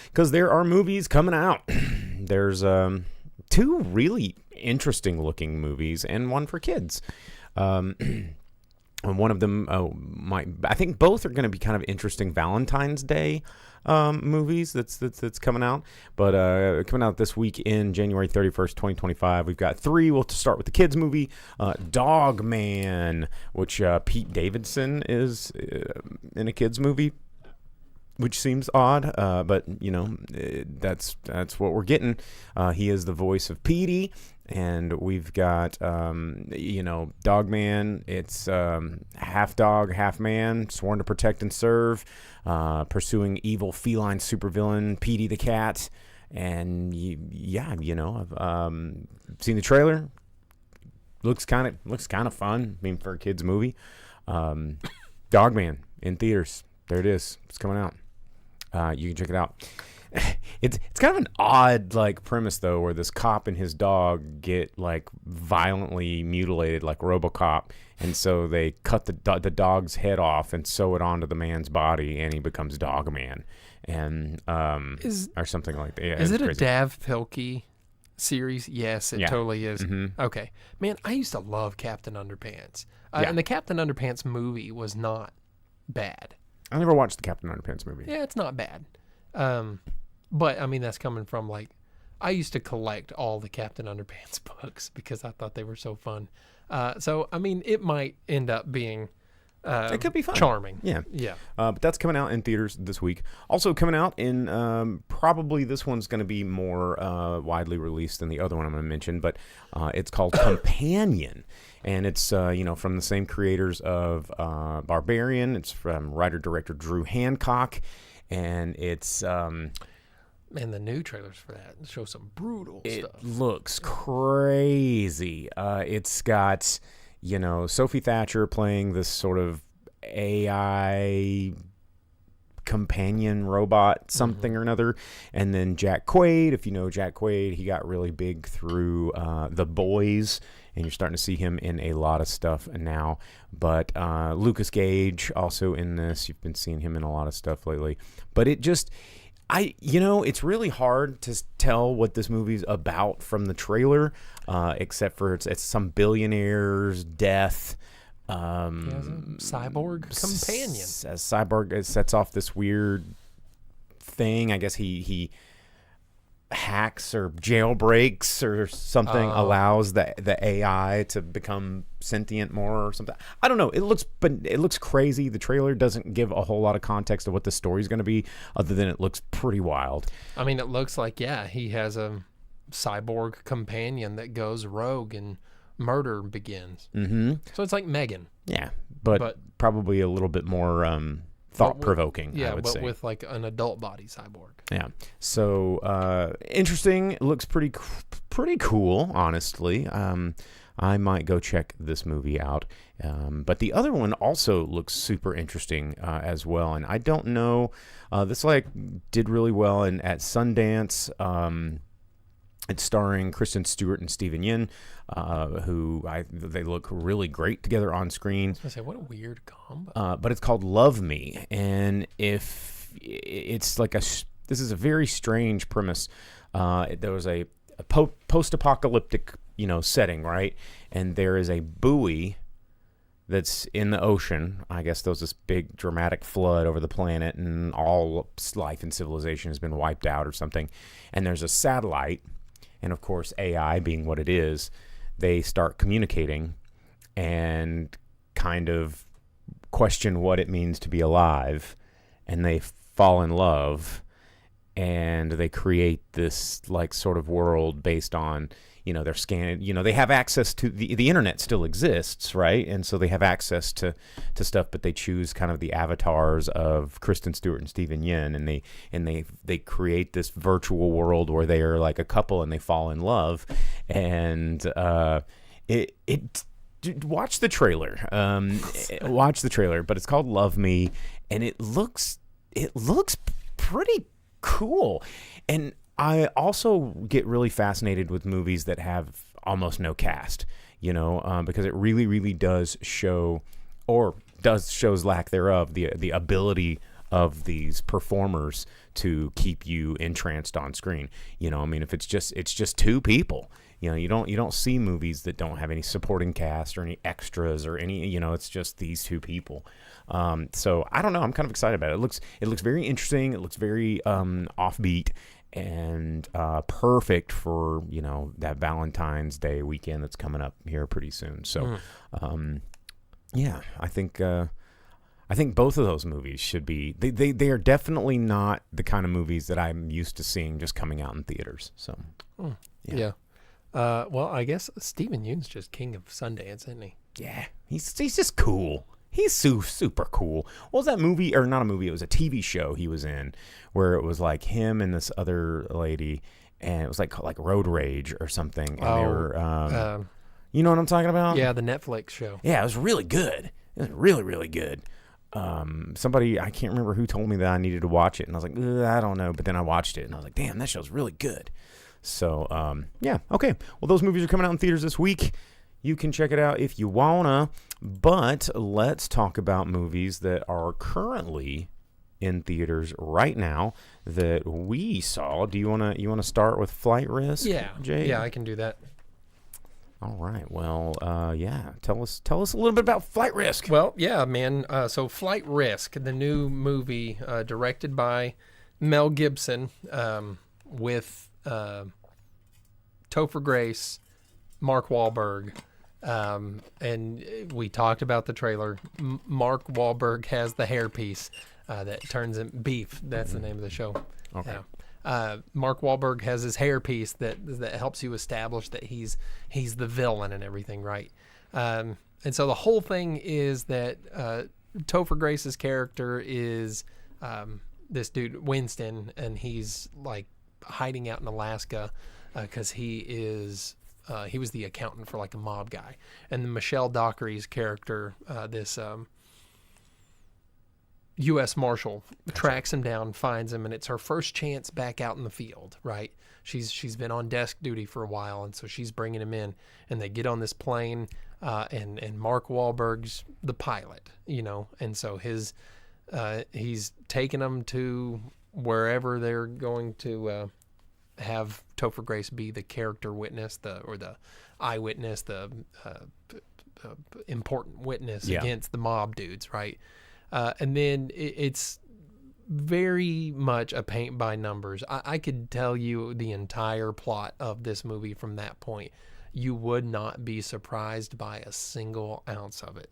because there are movies coming out. There's two really interesting looking movies and one for kids. And one of them I think both are going to be kind of interesting Valentine's Day movies that's coming out. But coming out this week in January 31st, 2025, we've got three. We'll start with the kids movie, Dog Man, which Pete Davidson is in a kids movie, which seems odd, but that's what we're getting. He is the voice of Petey. And we've got, Dog Man. It's half dog, half man, sworn to protect and serve, pursuing evil feline supervillain Petey the cat. And I've seen the trailer. Looks kind of fun. I mean, for a kids movie, Dog Man in theaters. There it is. It's coming out. You can check it out. It's kind of an odd premise though, where this cop and his dog get violently mutilated like RoboCop, and so they cut the dog's head off and sew it onto the man's body, and he becomes Dog Man, and or something like that. Yeah, is it crazy. A Dav Pilkey series? Yes, it totally is. Mm-hmm. Okay, man, I used to love Captain Underpants, Yeah. and the Captain Underpants movie was not bad. I never watched the Captain Underpants movie. Yeah, it's not bad. But I mean, that's coming from I used to collect all the Captain Underpants books because I thought they were so fun. So I mean, it might end up being It could be fun. Charming. Yeah. Yeah. But that's coming out in theaters this week. Also coming out in probably this one's going to be more widely released than the other one I'm going to mention, but it's called Companion. And it's, from the same creators of Barbarian. It's from writer-director Drew Hancock. And it's... And the new trailers for that show some brutal stuff. It looks crazy. It's got, Sophie Thatcher playing this sort of AI companion robot, something or another. And then Jack Quaid, if you know Jack Quaid, he got really big through The Boys. And you're starting to see him in a lot of stuff now. But Lucas Gage also in this. You've been seeing him in a lot of stuff lately. But it just... it's really hard to tell what this movie's about from the trailer, except for it's some billionaire's death. He has a cyborg companion. As Cyborg sets off this weird thing. I guess he hacks or jailbreaks or something, allows the AI to become sentient more or something. I don't know. It looks crazy. The trailer doesn't give a whole lot of context of what the story's going to be, other than it looks pretty wild. I mean, it looks like, he has a cyborg companion that goes rogue and murder begins. Mm-hmm. So it's like Megan. Yeah, but probably a little bit more thought-provoking, I would say. With like an adult body cyborg. Yeah. So interesting. It looks pretty cool, honestly. I might go check this movie out. But the other one also looks super interesting as well. And I don't know. This did really well at Sundance. It's starring Kristen Stewart and Steven Yeun, who they look really great together on screen. I was gonna say, what a weird combo. But it's called Love Me, and if it's this is a very strange premise. There was a post-apocalyptic, setting, right? And there is a buoy that's in the ocean. I guess there was this big dramatic flood over the planet, and all life and civilization has been wiped out or something. And there's a satellite. And of course, AI being what it is, they start communicating and kind of question what it means to be alive. And they fall in love, and they create this sort of world based on, they're scanning, they have access to the internet still exists, right? And so they have access to stuff, but they choose kind of the avatars of Kristen Stewart and Steven Yeun, and they create this virtual world where they are like a couple and they fall in love. And watch the trailer. Watch the trailer, but it's called Love Me, and it looks pretty cool. And I also get really fascinated with movies that have almost no cast, because it really, really does shows lack thereof, the ability of these performers to keep you entranced on screen. If it's just two people, you don't see movies that don't have any supporting cast or any extras or any, it's just these two people. So I don't know. I'm kind of excited about it. It looks very interesting. It looks very offbeat. And perfect for that Valentine's Day weekend that's coming up here pretty soon. So, I think both of those movies should be. They are definitely not the kind of movies that I'm used to seeing just coming out in theaters. So, yeah. Well, I guess Steven Yeun's just king of Sundance, isn't he? Yeah, he's just cool. He's super cool. What was that movie, or not a movie, it was a TV show he was in, where it was like him and this other lady, and it was like Road Rage or something, and they were, you know what I'm talking about? Yeah, the Netflix show. Yeah, it was really good. It was really, really good. Somebody, I can't remember who told me that I needed to watch it, and I was like, I don't know, but then I watched it, and I was like, damn, that show's really good. So, okay. Well, those movies are coming out in theaters this week. You can check it out if you wanna, but let's talk about movies that are currently in theaters right now that we saw. Do you wanna start with Flight Risk? Yeah, Jay? Yeah, I can do that. All right. Well, tell us a little bit about Flight Risk. Well, yeah, man. So Flight Risk, the new movie directed by Mel Gibson, with Topher Grace, Mark Wahlberg, And we talked about the trailer. Mark Wahlberg has the hairpiece that turns in Beef. That's the name of the show. Okay. Mark Wahlberg has his hairpiece that helps you establish that he's the villain and everything, right? And so the whole thing is that Topher Grace's character is this dude Winston, and he's like hiding out in Alaska because he was the accountant for like a mob guy. And then Michelle Dockery's character, this U.S. Marshal, tracks him down, finds him, and it's her first chance back out in the field, right? She's been on desk duty for a while, and so she's bringing him in, and they get on this plane, and Mark Wahlberg's the pilot, and so he's taking them to wherever they're going to have Topher Grace be the character witness, or the eyewitness, the important witness against the mob dudes, right? And then it's very much a paint by numbers. I could tell you the entire plot of this movie from that point. You would not be surprised by a single ounce of it.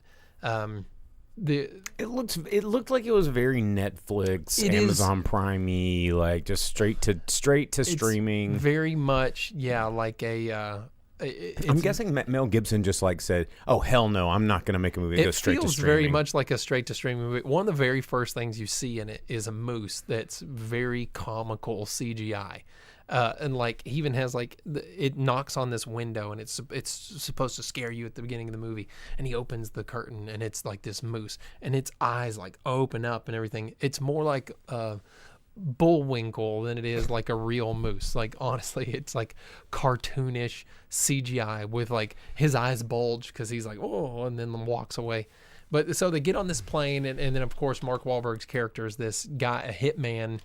It looked like it was very Netflix, Amazon Prime-y, like just straight to streaming. Very much, like a. I'm guessing Mel Gibson just like said, "Oh hell no, I'm not going to make a movie that goes straight to streaming." It feels very much like a straight to streaming movie. One of the very first things you see in it is a moose that's very comical CGI. And like he even has like it knocks on this window, and it's supposed to scare you at the beginning of the movie, and he opens the curtain, and it's like this moose, and its eyes like open up and everything. It's more like Bullwinkle than it is like a real moose. Like honestly, it's like cartoonish CGI with like his eyes bulge because he's like, oh, and then walks away. But so they get on this plane, and then of course Mark Wahlberg's character is this guy, a hitman,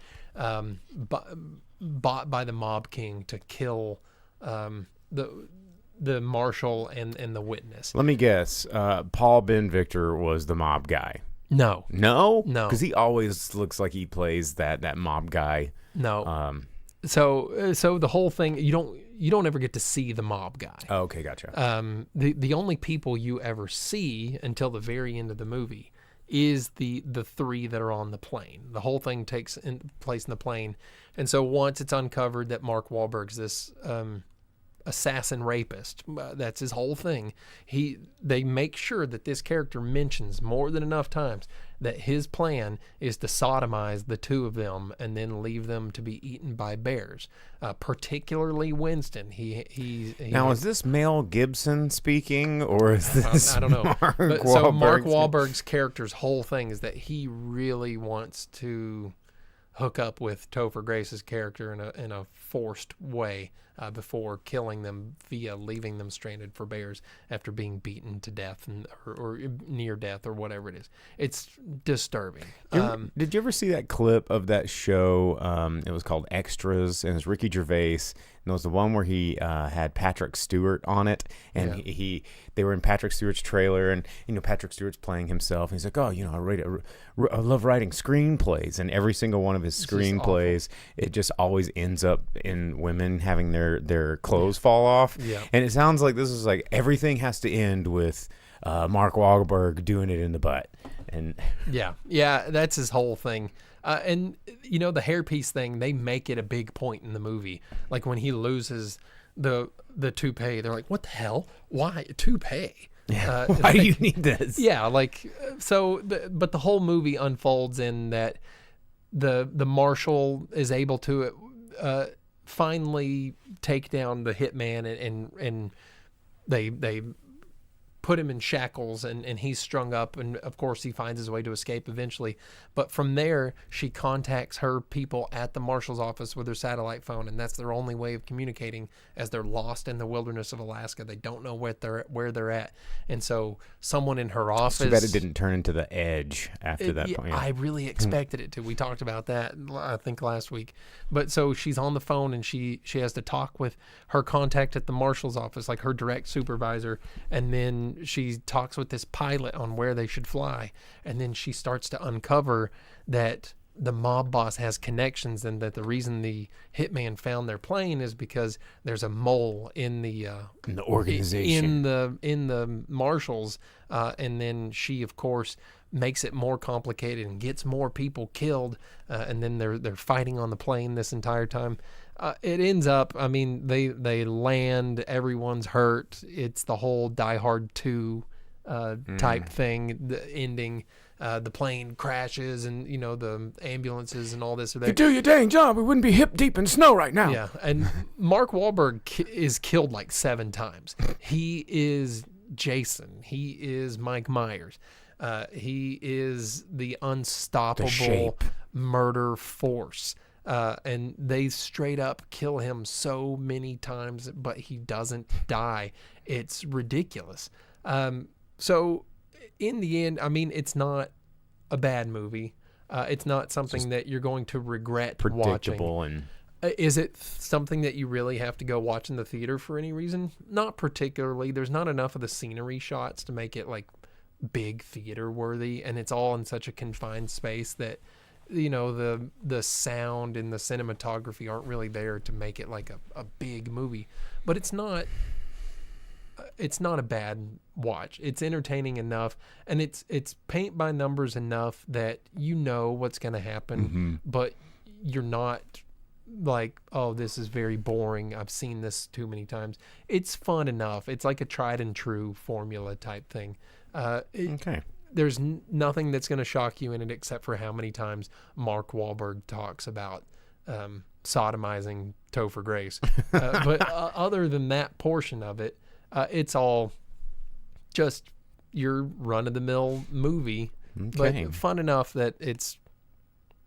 bought by the Mob King to kill the marshal and the witness. Let me guess. Paul Ben Victor was the mob guy. No. Because he always looks like he plays that mob guy. No. So the whole thing, you don't ever get to see the mob guy. Oh, okay, gotcha. The only people you ever see until the very end of the movie is the three that are on the plane. The whole thing takes place in the plane, and so once it's uncovered that Mark Wahlberg's this assassin rapist, that's his whole thing. They make sure that this character mentions more than enough times that his plan is to sodomize the two of them and then leave them to be eaten by bears. Particularly Winston. Now, is this Mel Gibson speaking, or is this I don't know. So Mark Wahlberg's character's whole thing is that he really wants to hook up with Topher Grace's character in a forced way before killing them via leaving them stranded for bears after being beaten to death or near death or whatever it is. It's disturbing. Did you ever see that clip of that show? It was called Extras, and it was Ricky Gervais. And it was the one where he had Patrick Stewart on it, and they were in Patrick Stewart's trailer, and Patrick Stewart's playing himself, and he's like, oh, I love writing screenplays, and every single one of his screenplays, it just always ends up in women having their clothes fall off. Yeah. And it sounds like this is like everything has to end with Mark Wahlberg doing it in the butt. And yeah, that's his whole thing. And the hairpiece thing, they make it a big point in the movie. Like when he loses the toupee, they're like, "What the hell? Why a toupee? Why do you need this?" Yeah, like so. But the whole movie unfolds in that the marshal is able to finally take down the hitman, and they put him in shackles, and he's strung up, and of course he finds his way to escape eventually. But from there, she contacts her people at the marshal's office with her satellite phone, and that's their only way of communicating, as they're lost in the wilderness of Alaska. They don't know where they're at, and so someone in her office. Too bad it didn't turn into The Edge after that point. Yeah. I really expected it to. We talked about that, I think, last week. But so she's on the phone, and she has to talk with her contact at the marshal's office, like her direct supervisor, and then she talks with this pilot on where they should fly, and then she starts to uncover that the mob boss has connections, and that the reason the hitman found their plane is because there's a mole in the organization, in the marshals, and then she, of course, makes it more complicated and gets more people killed, and then they're fighting on the plane this entire time. It ends up, I mean, they land, everyone's hurt. It's the whole Die Hard 2 type thing, the ending. The plane crashes, and the ambulances and all this. If you do your dang job, we wouldn't be hip deep in snow right now. Yeah, and Mark Wahlberg is killed like 7 times. He is Jason. He is Mike Myers. He is the unstoppable murder force. And they straight up kill him so many times, but he doesn't die. It's ridiculous. So in the end, I mean, it's not a bad movie. It's not something that you're going to regret predictable watching. And is it something that you really have to go watch in the theater for any reason? Not particularly. There's not enough of the scenery shots to make it like big theater worthy, and it's all in such a confined space that the sound and the cinematography aren't really there to make it like a big movie. But it's not a bad watch. It's entertaining enough, and it's paint by numbers enough that you know what's going to happen, but you're not like, oh, this is very boring. I've seen this too many times. It's fun enough. It's like a tried and true formula type thing. okay. There's nothing that's going to shock you in it except for how many times Mark Wahlberg talks about sodomizing Topher Grace. But other than that portion of it, it's all just your run-of-the-mill movie, but fun enough that it's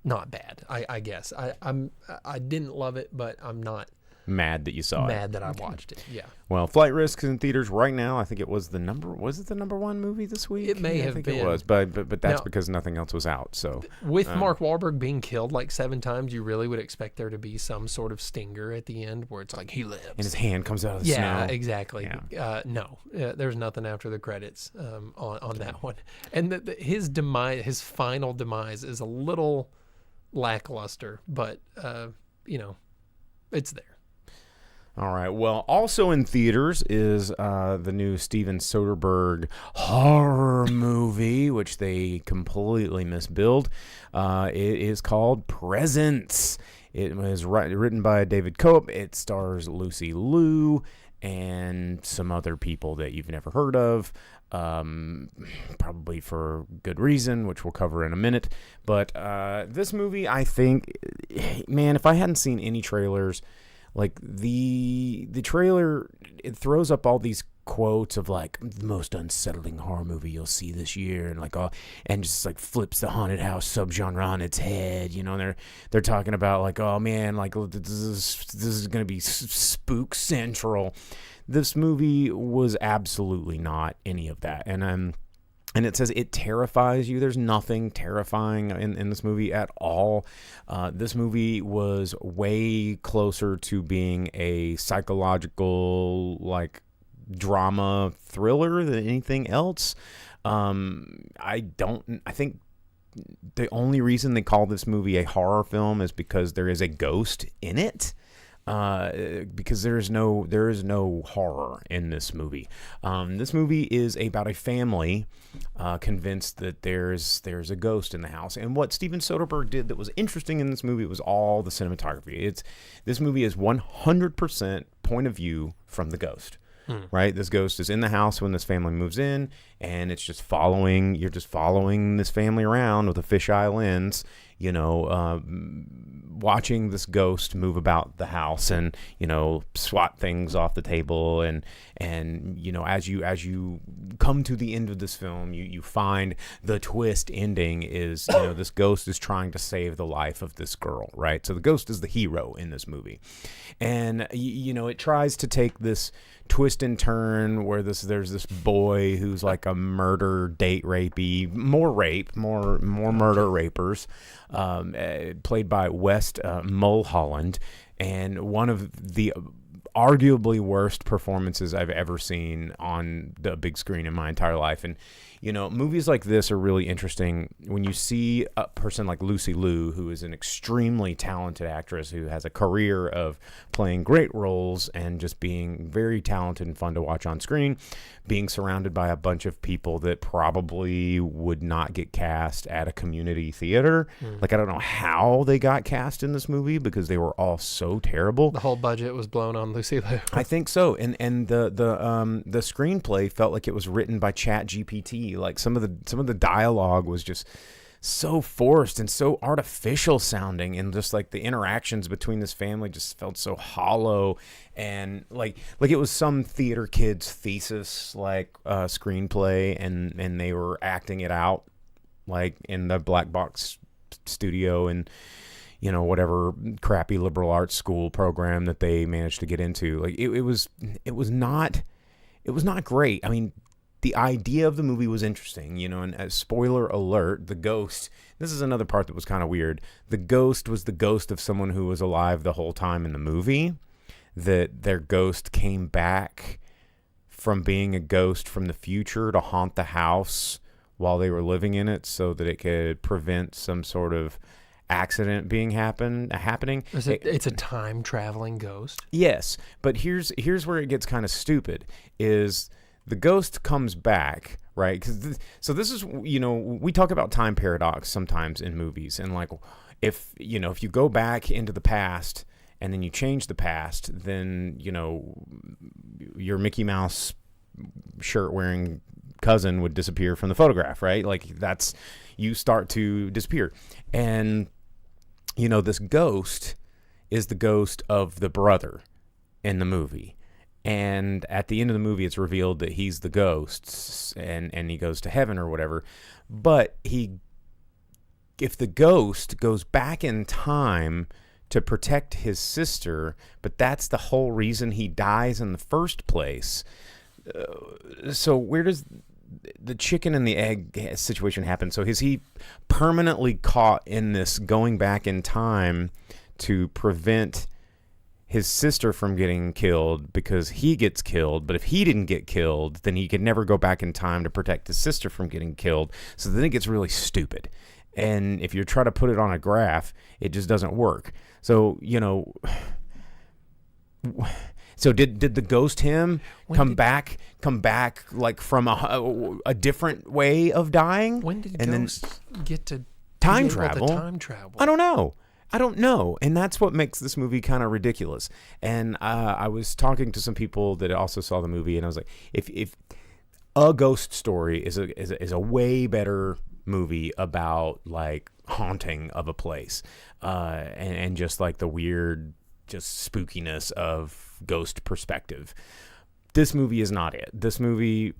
not bad. I guess I didn't love it, but I'm not mad that you saw mad that I watched it. Yeah. Well, Flight Risk is in theaters right now. I think it was the number one movie this week? It may have I think been. it was, but that's Now, because nothing else was out. So with Mark Wahlberg being killed like 7 times, you really would expect there to be some sort of stinger at the end where it's like he lives and his hand comes out of the snow. Yeah, exactly. Yeah. No, there's nothing after the credits on that one. And his demise, his final demise, is a little lackluster, but it's there. All right. Well, also in theaters is the new Steven Soderberg horror movie, which they completely misbilled. It is called Presence. It was written by David Cope. It stars Lucy Liu and some other people that you've never heard of, probably for good reason, which we'll cover in a minute. But this movie, I think, man, if I hadn't seen any trailers, like the trailer, it throws up all these quotes of like the most unsettling horror movie you'll see this year, and like and just like flips the haunted house subgenre on its head. And they're talking about like, oh man, like this is gonna be spook central. This movie was absolutely not any of that, and it says it terrifies you. There's nothing terrifying in this movie at all. This movie was way closer to being a psychological, like, drama thriller than anything else. I think the only reason they call this movie a horror film is because there is a ghost in it. Because there is no horror in this movie. This movie is about a family convinced that there's a ghost in the house. And what Steven Soderbergh did that was interesting in this movie was all the cinematography. This movie is 100% point of view from the ghost. Right? This ghost is in the house when this family moves in, and you're just following this family around with a fisheye lens, watching this ghost move about the house and, swat things off the table. And as you come to the end of this film, you find the twist ending is, this ghost is trying to save the life of this girl, right? So the ghost is the hero in this movie. And, it tries to take this twist and turn where there's this boy who's like a murder date rapey, more murder rapers, played by West Mulholland, and one of the arguably worst performances I've ever seen on the big screen in my entire life. And, movies like this are really interesting when you see a person like Lucy Liu, who is an extremely talented actress who has a career of playing great roles and just being very talented and fun to watch on screen, being surrounded by a bunch of people that probably would not get cast at a community theater. Like, I don't know how they got cast in this movie because they were all so terrible. The whole budget was blown on Lucy Liu. I think so, and the screenplay felt like it was written by ChatGPT. Like some of the dialogue was just so forced and so artificial sounding, and just like the interactions between this family just felt so hollow, and like it was some theater kid's thesis screenplay, and they were acting it out like in the black box studio and whatever crappy liberal arts school program that they managed to get into. Like it was not great. I mean, the idea of the movie was interesting, and as spoiler alert, the ghost, this is another part that was kind of weird. The ghost was the ghost of someone who was alive the whole time in the movie, that their ghost came back from being a ghost from the future to haunt the house while they were living in it so that it could prevent some sort of accident happening. It's a time traveling ghost. Yes, but here's where it gets kind of stupid. Is the ghost comes back, right? So this is, we talk about time paradox sometimes in movies, and like if you go back into the past and then you change the past, then your Mickey Mouse shirt wearing cousin would disappear from the photograph, right? Like that's, you start to disappear. And this ghost is the ghost of the brother in the movie. And at the end of the movie, it's revealed that he's the ghost, and he goes to heaven or whatever. But if the ghost goes back in time to protect his sister, but that's the whole reason he dies in the first place. So where does the chicken and the egg situation happen? So is he permanently caught in this going back in time to prevent his sister from getting killed because he gets killed, but if he didn't get killed, then he could never go back in time to protect his sister from getting killed? So then it gets really stupid. And if you try to put it on a graph, it just doesn't work. So, so did the ghost him come back like from a different way of dying? When did ghosts get to time be able travel? to time travel? I don't know. And that's what makes this movie kind of ridiculous. And I was talking to some people that also saw the movie, and I was like, if A Ghost Story is a way better movie about like haunting of a place, and just like the weird, just spookiness of ghost perspective. This movie is not it. This movie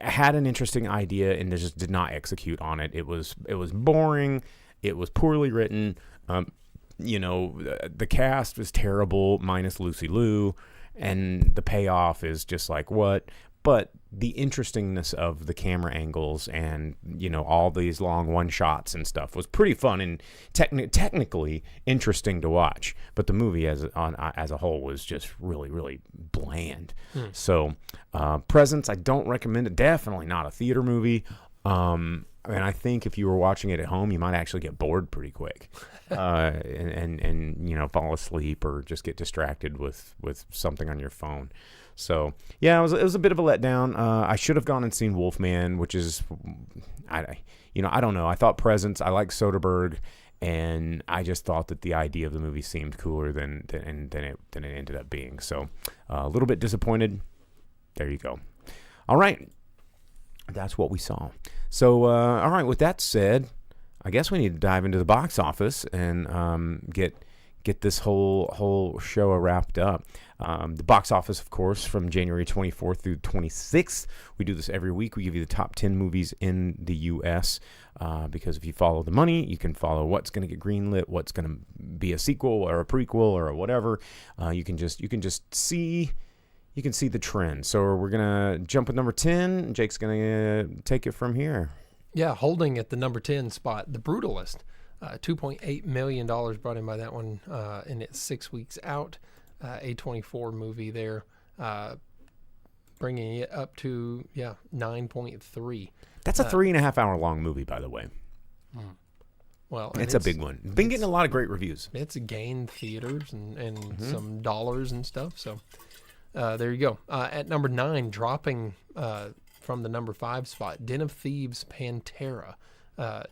had an interesting idea and just did not execute on it. It was boring. It was poorly written. The cast was terrible, minus Lucy Liu, and the payoff is just like, what? But the interestingness of the camera angles and, all these long one shots and stuff was pretty fun and technically interesting to watch. But the movie as a whole was just really, really bland. So Presence, I don't recommend it. Definitely not a theater movie. And I think if you were watching it at home, you might actually get bored pretty quick, and fall asleep or just get distracted with something on your phone. So yeah, it was a bit of a letdown. I should have gone and seen Wolfman, which is, I don't know. I thought Presence. I like Soderberg, and I just thought that the idea of the movie seemed cooler than it ended up being. So a little bit disappointed. There you go. All right. That's what we saw. So, all right, with that said, I guess we need to dive into the box office and get this whole show wrapped up. The box office, of course, from January 24th through 26th. We do this every week. We give you the top 10 movies in the U.S. Because if you follow the money, you can follow what's going to get greenlit, what's going to be a sequel or a prequel or whatever. You can just see... You can see the trend. So we're going to jump with number 10. Jake's going to take it from here. Yeah, holding at the number 10 spot, The Brutalist. $2.8 million brought in by that one in its 6 weeks out. A24 movie there, bringing it up to 9.3. That's a 3.5 hour long movie, by the way. Well, It's a big one. Been getting a lot of great reviews. It's gained theaters and some dollars and stuff. So there you go. At number 9, dropping from the number 5 spot, Den of Thieves Pantera.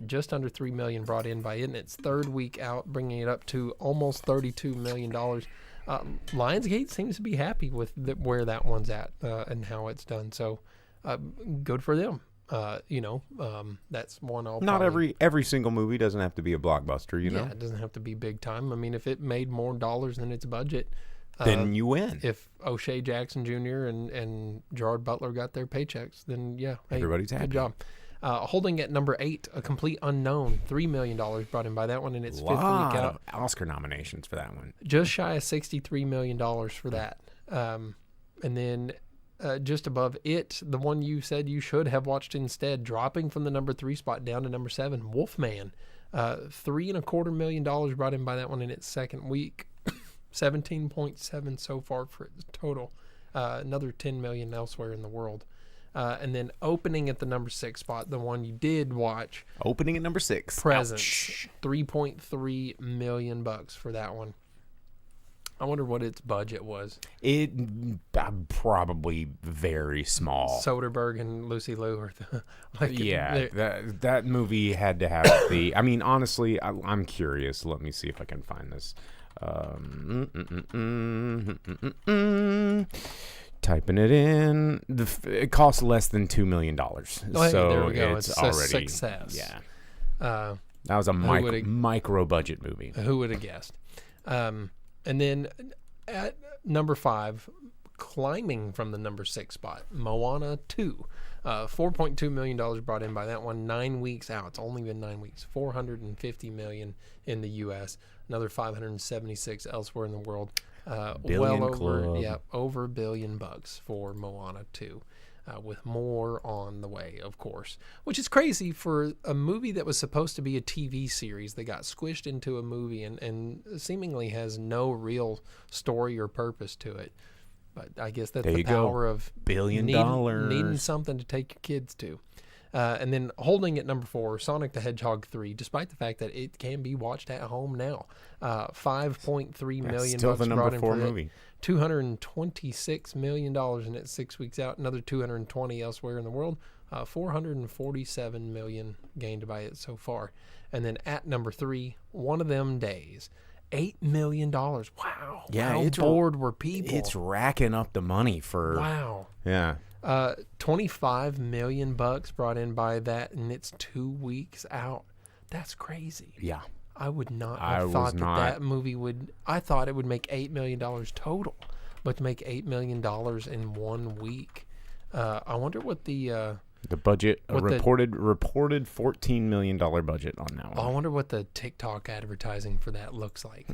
Just under $3 million brought in by it in its third week out, bringing it up to almost $32 million. Lionsgate seems to be happy with where that one's at and how it's done. So good for them. That's one I'll Not probably, every single movie doesn't have to be a blockbuster, you know? Yeah, it doesn't have to be big time. I mean, if it made more dollars than its budget, Then you win. if O'Shea Jackson Jr. and Gerard Butler got their paychecks, then hey, Everybody's happy. Good job. Holding at number 8, A Complete Unknown, $3 million brought in by that one in its fifth week out. Oscar nominations for that one. Just shy of $63 million for that. And then just above it, the one you said you should have watched instead, dropping from the number 3 spot down to number 7, Wolfman. $3.25 million brought in by that one in its second week. 17.7 so far for its total. Another 10 million elsewhere in the world. And then opening at the number 6 spot, the one you did watch, Opening at number 6. Presence, Ouch. $3.3 million for that one. I wonder what its budget was. It probably very small. Soderberg and Lucy Liu are That movie had to have the. I mean, honestly, I'm curious. Let me see if I can find this. Typing it in. It costs less than $2 million. Hey, so there we go. it's It's already a success. Yeah, That was a micro budget movie. Who would have guessed? And then at number 5, climbing from the number 6 spot, Moana 2. $4.2 million brought in by that one, 9 weeks out. It's only been 9 weeks. $450 million in the U.S., another 576 elsewhere in the world. Billion well over, club. over $1 billion for Moana 2. With more on the way, of course. Which is crazy for a movie that was supposed to be a TV series that got squished into a movie and seemingly has no real story or purpose to it. But I guess that's the power of $1 billion. needing something to take your kids to. And then holding at number 4, Sonic the Hedgehog 3, despite the fact that it can be watched at home now. $5.3 million still the number brought in 4 for movie. $226 million in its 6 weeks out. Another 220 elsewhere in the world. $447 million gained by it so far. And then at number 3, One of Them Days. $8 million. Wow. Yeah, how bored were people? It's racking up the money for. Wow. Yeah. $25 million brought in by that, and it's 2 weeks out. That's crazy. Yeah. I would not have thought that movie would. I thought it would make $8 million total, but to make $8 million in 1 week, I wonder what the budget reported $14 million budget on that one. I wonder what the TikTok advertising for that looks like.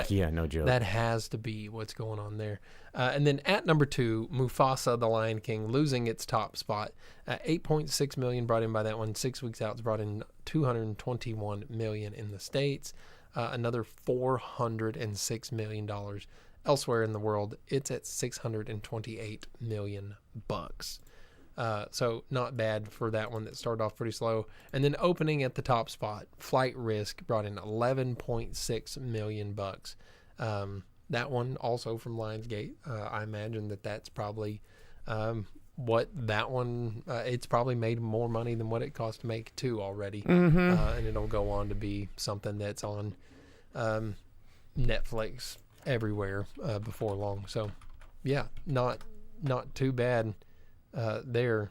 Yeah, no joke. That has to be what's going on there. And then at number 2, Mufasa, The Lion King, losing its top spot. $8.6 million brought in by that one. 6 weeks out, it's brought in $221 million in the States. Another $406 million elsewhere in the world. It's at $628 million. So not bad for that one that started off pretty slow. And then opening at the top spot, Flight Risk brought in $11.6 million. That one also from Lionsgate. I imagine that's probably what that one. It's probably made more money than what it cost to make 2 already, and it'll go on to be something that's on Netflix everywhere before long. So yeah, not too bad. There.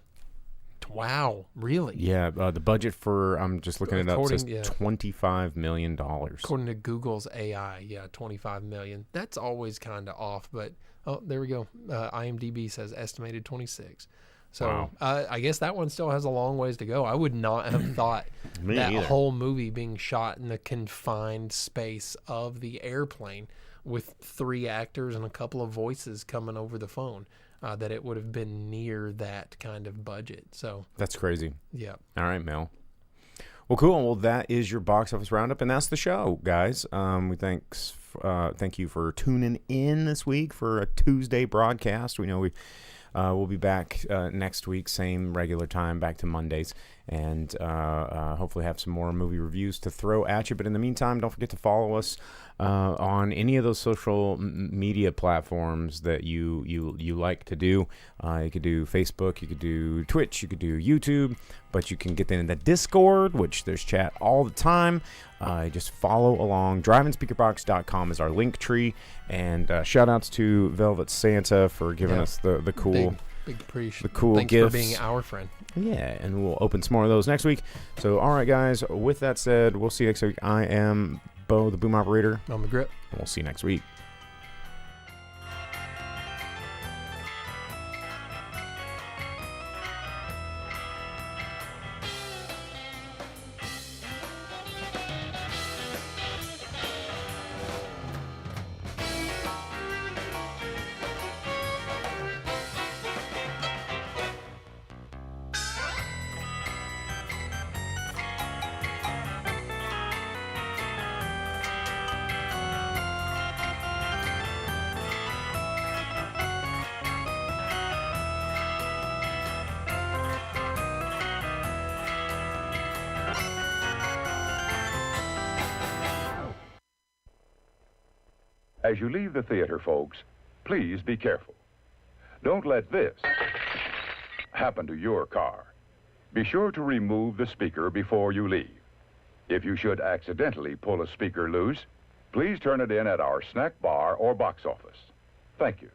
Wow, really? Yeah, the budget for, I'm just looking it up, says yeah. $25 million. According to Google's AI, yeah, $25 million. That's always kind of off, but, oh, there we go. IMDb says estimated 26. So Wow. I guess that one still has a long ways to go. I would not have thought Me that either. whole movie being shot in the confined space of the airplane with 3 actors and a couple of voices coming over the phone. That it would have been near that kind of budget. So That's crazy. yeah. All right, Mel. Well, cool. Well, that is your box office roundup, and that's the show, guys. We thanks Thank you for tuning in this week for a Tuesday broadcast. We know we'll be back next week, same regular time, back to Mondays, and hopefully have some more movie reviews to throw at you. But in the meantime, don't forget to follow us on any of those social media platforms that you like to do. You could do Facebook, you could do Twitch, you could do YouTube, but you can get in the Discord, which there's chat all the time. Just follow along. DriveInSpeakerBox.com is our link tree, and shout outs to Velvet Santa for giving us the cool big appreciation. The cool Thanks gifts. for being our friend. Yeah, and we'll open some more of those next week. So, all right, guys, with that said, we'll see you next week. I am Bo, the Boom Operator. I'm the Grip. And we'll see you next week. As you leave the theater, folks, please be careful. Don't let this happen to your car. Be sure to remove the speaker before you leave. If you should accidentally pull a speaker loose, please turn it in at our snack bar or box office. Thank you.